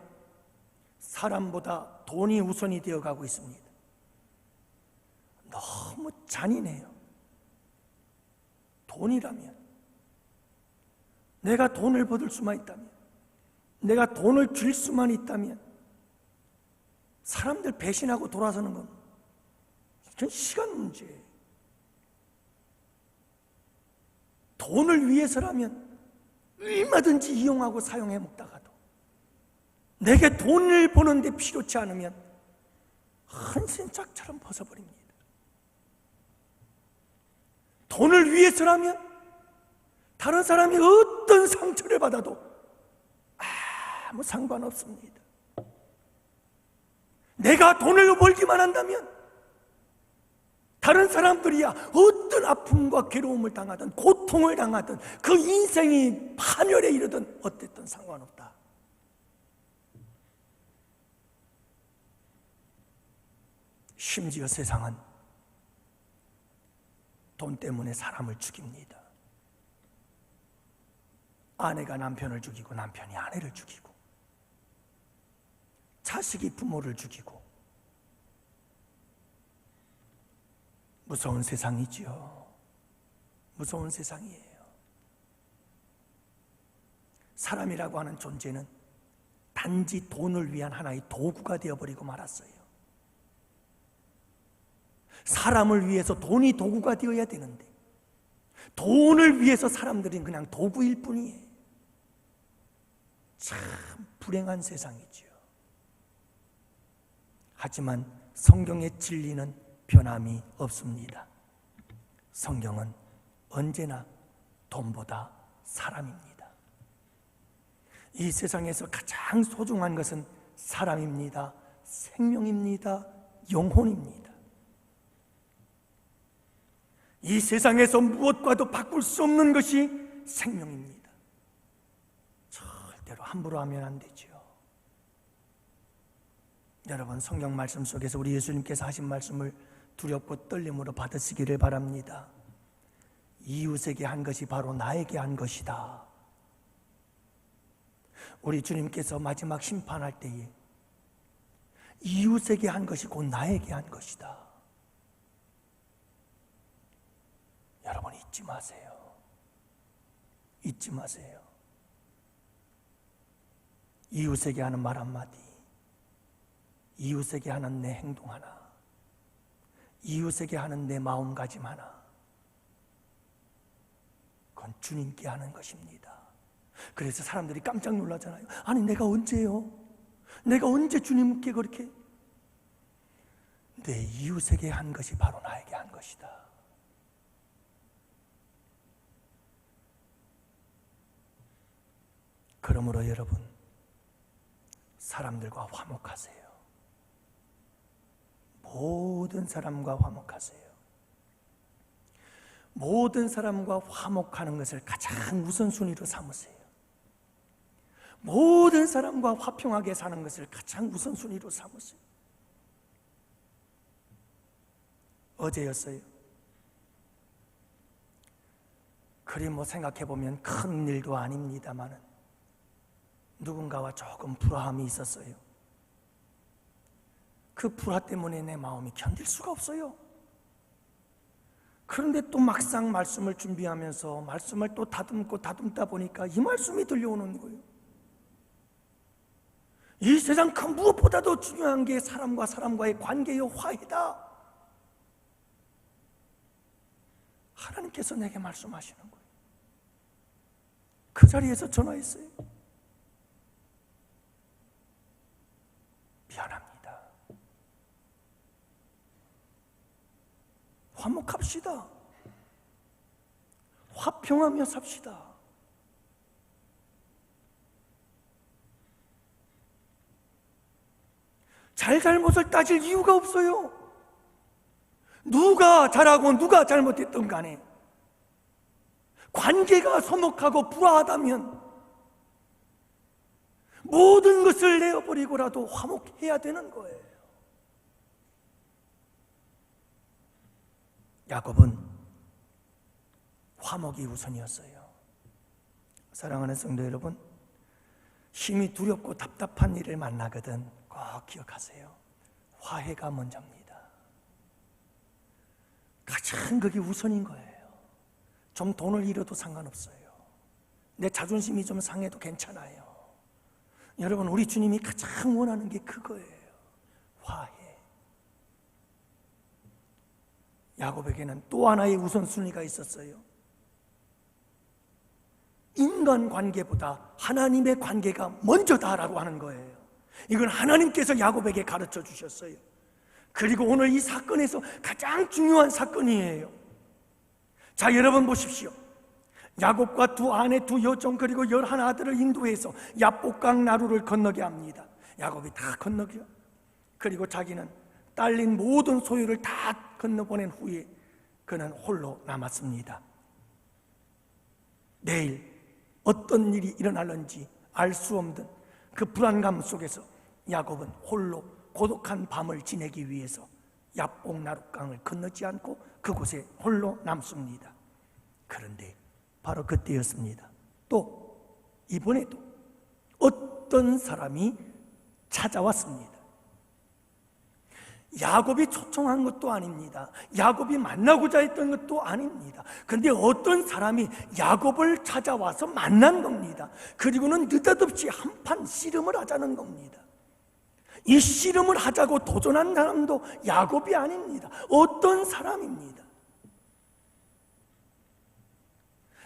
사람보다 돈이 우선이 되어가고 있습니다. 너무 잔인해요. 돈이라면, 내가 돈을 받을 수만 있다면, 내가 돈을 줄 수만 있다면 사람들 배신하고 돌아서는 건 그건 시간 문제예요. 돈을 위해서라면 얼마든지 이용하고 사용해 먹다가도 내게 돈을 버는데 필요치 않으면 헌신짝처럼 벗어버립니다. 돈을 위해서라면 다른 사람이 어떤 상처를 받아도 아무 상관없습니다. 내가 돈을 벌기만 한다면 다른 사람들이야 어떤 아픔과 괴로움을 당하든 고통을 당하든 그 인생이 파멸에 이르든 어쨌든 상관없다. 심지어 세상은 돈 때문에 사람을 죽입니다. 아내가 남편을 죽이고 남편이 아내를 죽이고 자식이 부모를 죽이고 무서운 세상이지요. 무서운 세상이에요. 사람이라고 하는 존재는 단지 돈을 위한 하나의 도구가 되어버리고 말았어요. 사람을 위해서 돈이 도구가 되어야 되는데 돈을 위해서 사람들은 그냥 도구일 뿐이에요. 참 불행한 세상이지요. 하지만 성경의 진리는 변함이 없습니다. 성경은 언제나 돈보다 사람입니다. 이 세상에서 가장 소중한 것은 사람입니다. 생명입니다. 영혼입니다. 이 세상에서 무엇과도 바꿀 수 없는 것이 생명입니다. 절대로 함부로 하면 안 되죠. 여러분, 성경 말씀 속에서 우리 예수님께서 하신 말씀을 두렵고 떨림으로 받으시기를 바랍니다. 이웃에게 한 것이 바로 나에게 한 것이다. 우리 주님께서 마지막 심판할 때에 이웃에게 한 것이 곧 나에게 한 것이다. 여러분, 잊지 마세요. 잊지 마세요. 이웃에게 하는 말 한마디, 이웃에게 하는 내 행동 하나, 이웃에게 하는 내 마음가짐 하나, 그건 주님께 하는 것입니다. 그래서 사람들이 깜짝 놀라잖아요. 아니, 내가 언제요? 내가 언제 주님께 그렇게? 내 이웃에게 한 것이 바로 나에게 한 것이다. 그러므로 여러분, 사람들과 화목하세요. 모든 사람과 화목하세요. 모든 사람과 화목하는 것을 가장 우선순위로 삼으세요. 모든 사람과 화평하게 사는 것을 가장 우선순위로 삼으세요. 어제였어요. 그리 생각해보면 큰 일도 아닙니다만은 누군가와 조금 불화함이 있었어요. 그 불화 때문에 내 마음이 견딜 수가 없어요. 그런데 또 막상 말씀을 준비하면서 말씀을 또 다듬다 보니까 이 말씀이 들려오는 거예요. 이 세상 그 무엇보다도 중요한 게 사람과 사람과의 관계의 화해다. 하나님께서 내게 말씀하시는 거예요. 그 자리에서 전화했어요. 미안합니다. 화목합시다. 화평하며 삽시다. 잘못을 따질 이유가 없어요. 누가 잘하고 누가 잘못했던 간에 관계가 소목하고 불화하다면 모든 것을 내어버리고라도 화목해야 되는 거예요. 야곱은 화목이 우선이었어요. 사랑하는 성도 여러분, 힘이 두렵고 답답한 일을 만나거든 꼭 기억하세요. 화해가 먼저입니다. 가장 그게 우선인 거예요. 좀 돈을 잃어도 상관없어요. 내 자존심이 좀 상해도 괜찮아요. 여러분, 우리 주님이 가장 원하는 게 그거예요. 화해. 야곱에게는 또 하나의 우선순위가 있었어요. 인간관계보다 하나님의 관계가 먼저다라고 하는 거예요. 이건 하나님께서 야곱에게 가르쳐 주셨어요. 그리고 오늘 이 사건에서 가장 중요한 사건이에요. 자, 여러분 보십시오. 야곱과 두 아내, 두 여종, 그리고 11아들을 인도해서 야복강 나루를 건너게 합니다. 야곱이 다 건너게요. 그리고 자기는 딸린 모든 소유를 다 건너보낸 후에 그는 홀로 남았습니다. 내일 어떤 일이 일어날는지 알 수 없는 그 불안감 속에서 야곱은 홀로 고독한 밤을 지내기 위해서 야복나룻강을 건너지 않고 그곳에 홀로 남습니다. 그런데 바로 그때였습니다. 또 이번에도 어떤 사람이 찾아왔습니다. 야곱이 초청한 것도 아닙니다. 야곱이 만나고자 했던 것도 아닙니다. 그런데 어떤 사람이 야곱을 찾아와서 만난 겁니다. 그리고는 느닷없이 한판 씨름을 하자는 겁니다. 이 씨름을 하자고 도전한 사람도 야곱이 아닙니다. 어떤 사람입니다.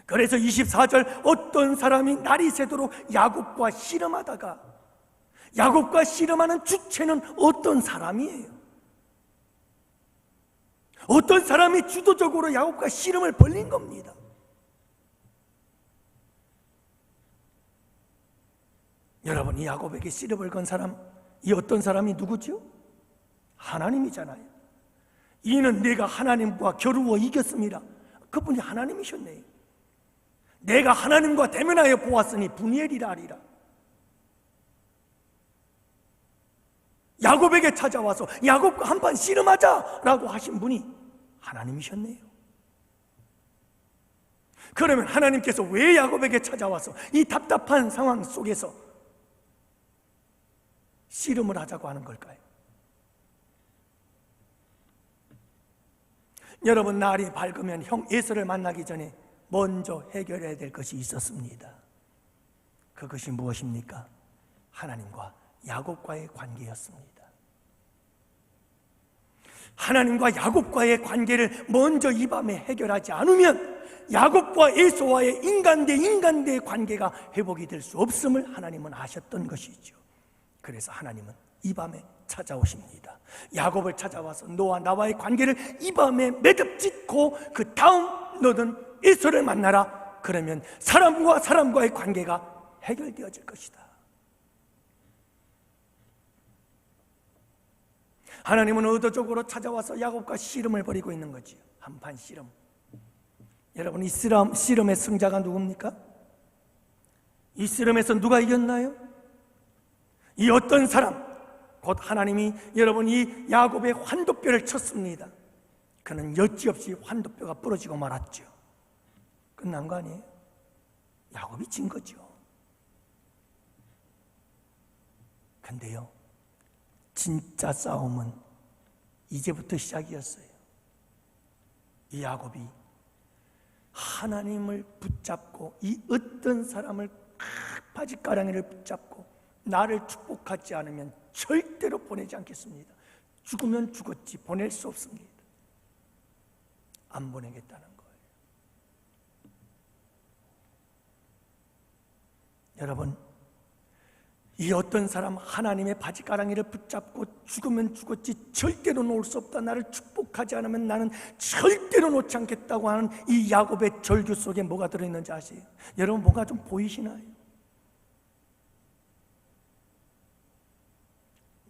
그래서 24절, 어떤 사람이 날이 새도록 야곱과 씨름하다가, 야곱과 씨름하는 주체는 어떤 사람이에요? 어떤 사람이 주도적으로 야곱과 씨름을 벌린 겁니다. 여러분, 이 야곱에게 씨름을 건 사람, 이 어떤 사람이 누구죠? 하나님이잖아요. 이는 내가 하나님과 겨루어 이겼습니다. 그분이 하나님이셨네요. 내가 하나님과 대면하여 보았으니 분이엘이라 하리라. 야곱에게 찾아와서 야곱과 한판 씨름하자라고 하신 분이 하나님이셨네요. 그러면 하나님께서 왜 야곱에게 찾아와서 이 답답한 상황 속에서 씨름을 하자고 하는 걸까요? 여러분, 날이 밝으면 형 에서를 만나기 전에 먼저 해결해야 될 것이 있었습니다. 그것이 무엇입니까? 하나님과 야곱과의 관계였습니다. 하나님과 야곱과의 관계를 먼저 이 밤에 해결하지 않으면 야곱과 에서와의 인간 대 관계가 회복이 될 수 없음을 하나님은 아셨던 것이죠. 그래서 하나님은 이 밤에 찾아오십니다. 야곱을 찾아와서 너와 나와의 관계를 이 밤에 매듭짓고 그 다음 너는 에서를 만나라. 그러면 사람과 사람과의 관계가 해결되어질 것이다. 하나님은 의도적으로 찾아와서 야곱과 씨름을 벌이고 있는 거지요. 한판 씨름. 여러분, 이 씨름의 승자가 누굽니까? 이 씨름에서 누가 이겼나요? 이 어떤 사람, 곧 하나님이 여러분 이 야곱의 환도뼈를 쳤습니다. 그는 여지없이 환도뼈가 부러지고 말았죠. 끝난 거 아니에요? 야곱이 진 거죠. 근데요, 진짜 싸움은 이제부터 시작이었어요. 이 야곱이 하나님을 붙잡고 이 어떤 사람을 바지가랑이를 붙잡고 나를 축복하지 않으면 절대로 보내지 않겠습니다. 죽으면 죽었지 보낼 수 없습니다. 안 보내겠다는 거예요. 여러분, 이 어떤 사람 하나님의 바지가랑이를 붙잡고 죽으면 죽었지 절대로 놓을 수 없다, 나를 축복하지 않으면 나는 절대로 놓지 않겠다고 하는 이 야곱의 절규 속에 뭐가 들어있는지 아세요? 여러분, 뭐가 좀 보이시나요?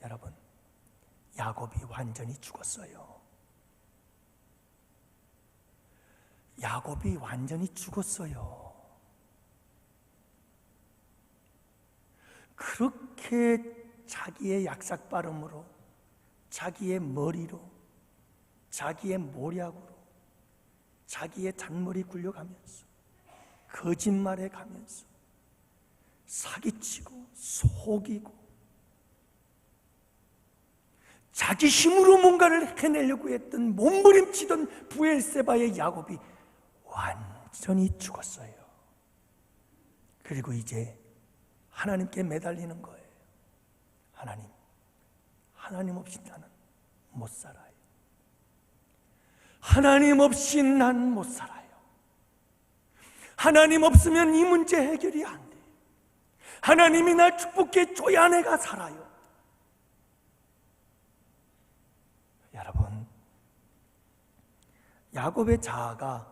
여러분, 야곱이 완전히 죽었어요. 야곱이 완전히 죽었어요. 그렇게 자기의 약삭 발음으로, 자기의 머리로, 자기의 모략으로, 자기의 잔머리 굴려가면서, 거짓말해 가면서, 사기치고 속이고, 자기 힘으로 뭔가를 해내려고 했던 몸부림치던 브엘세바의 야곱이 완전히 죽었어요. 그리고 이제 하나님께 매달리는 거예요. 하나님 없이 나는 못 살아요. 하나님 없이 난 못 살아요. 하나님 없으면 이 문제 해결이 안 돼요. 하나님이 날 축복해 줘야 내가 살아요. 여러분, 야곱의 자아가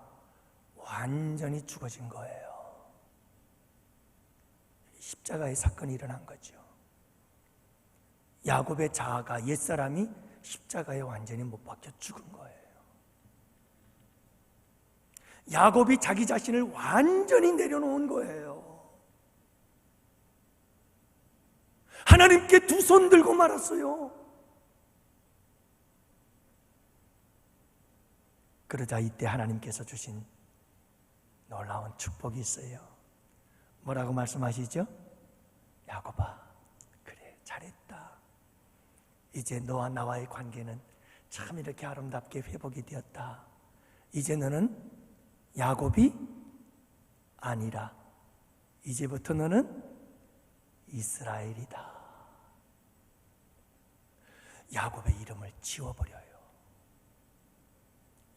완전히 죽어진 거예요. 십자가의 사건이 일어난 거죠. 야곱의 자아가, 옛사람이 십자가에 완전히 못 박혀 죽은 거예요. 야곱이 자기 자신을 완전히 내려놓은 거예요. 하나님께 두 손 들고 말았어요. 그러자 이때 하나님께서 주신 놀라운 축복이 있어요. 뭐라고 말씀하시죠? 야곱아, 그래, 잘했다. 이제 너와 나와의 관계는 참 이렇게 아름답게 회복이 되었다. 이제 너는 야곱이 아니라 이제부터 너는 이스라엘이다. 야곱의 이름을 지워버려요.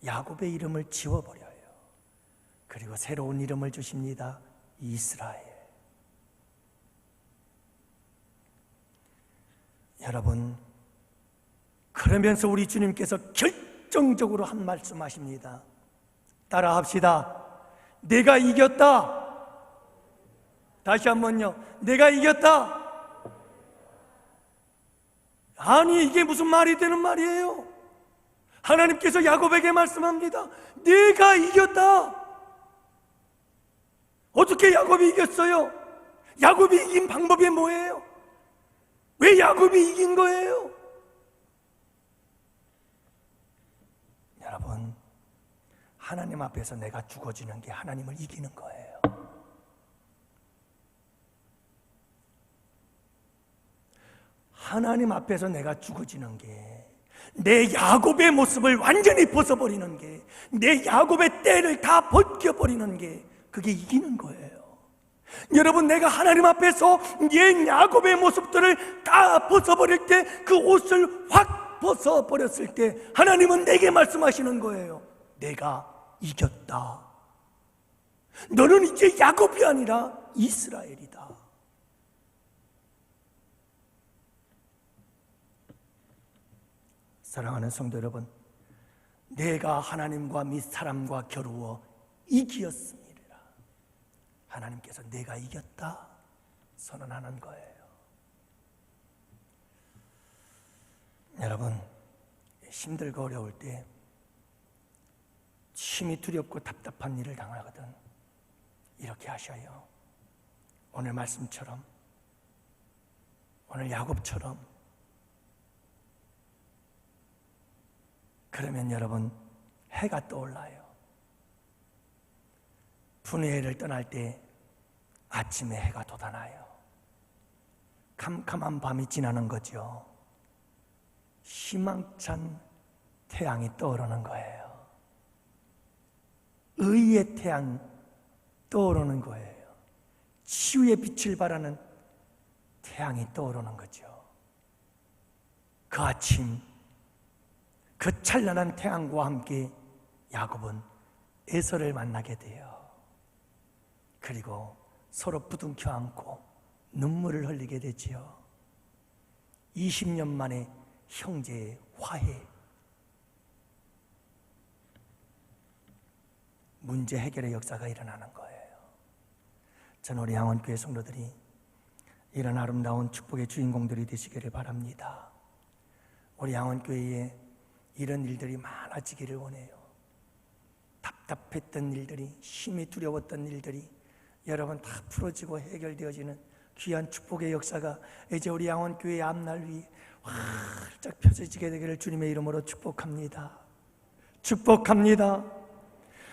야곱의 이름을 지워버려요. 그리고 새로운 이름을 주십니다. 이스라엘. 여러분, 그러면서 우리 주님께서 결정적으로 한 말씀 하십니다. 따라 합시다. 내가 이겼다. 다시 한번요. 내가 이겼다. 아니, 이게 무슨 말이 되는 말이에요? 하나님께서 야곱에게 말씀합니다. 내가 이겼다. 어떻게 야곱이 이겼어요? 야곱이 이긴 방법이 뭐예요? 왜 야곱이 이긴 거예요? 여러분, 하나님 앞에서 내가 죽어지는 게 하나님을 이기는 거예요. 하나님 앞에서 내가 죽어지는 게, 내 야곱의 모습을 완전히 벗어버리는 게, 내 야곱의 때를 다 벗겨버리는 게, 그게 이기는 거예요. 여러분, 내가 하나님 앞에서 옛 야곱의 모습들을 다 벗어버릴 때, 그 옷을 확 벗어버렸을 때 하나님은 내게 말씀하시는 거예요. 내가 이겼다. 너는 이제 야곱이 아니라 이스라엘이다. 사랑하는 성도 여러분, 내가 하나님과 및 사람과 겨루어 이기었습니다. 하나님께서 내가 이겼다 선언하는 거예요. 여러분, 힘들고 어려울 때 심히 두렵고 답답한 일을 당하거든 이렇게 하셔요. 오늘 말씀처럼, 오늘 야곱처럼. 그러면 여러분, 해가 떠올라요. 분회를 떠날 때 아침에 해가 돋아나요. 캄캄한 밤이 지나는 거죠. 희망찬 태양이 떠오르는 거예요. 의의 태양 떠오르는 거예요. 치유의 빛을 발하는 태양이 떠오르는 거죠. 그 아침, 그 찬란한 태양과 함께 야곱은 에서를 만나게 돼요. 그리고 서로 부둥켜 안고 눈물을 흘리게 되지요. 20년 만에 형제의 화해, 문제 해결의 역사가 일어나는 거예요. 저는 우리 양원교회 성도들이 이런 아름다운 축복의 주인공들이 되시기를 바랍니다. 우리 양원교회에 이런 일들이 많아지기를 원해요. 답답했던 일들이, 힘이 두려웠던 일들이 여러분 다 풀어지고 해결되어지는 귀한 축복의 역사가 이제 우리 양원교회의 앞날 위에 활짝 펴져지게 되기를 주님의 이름으로 축복합니다. 축복합니다.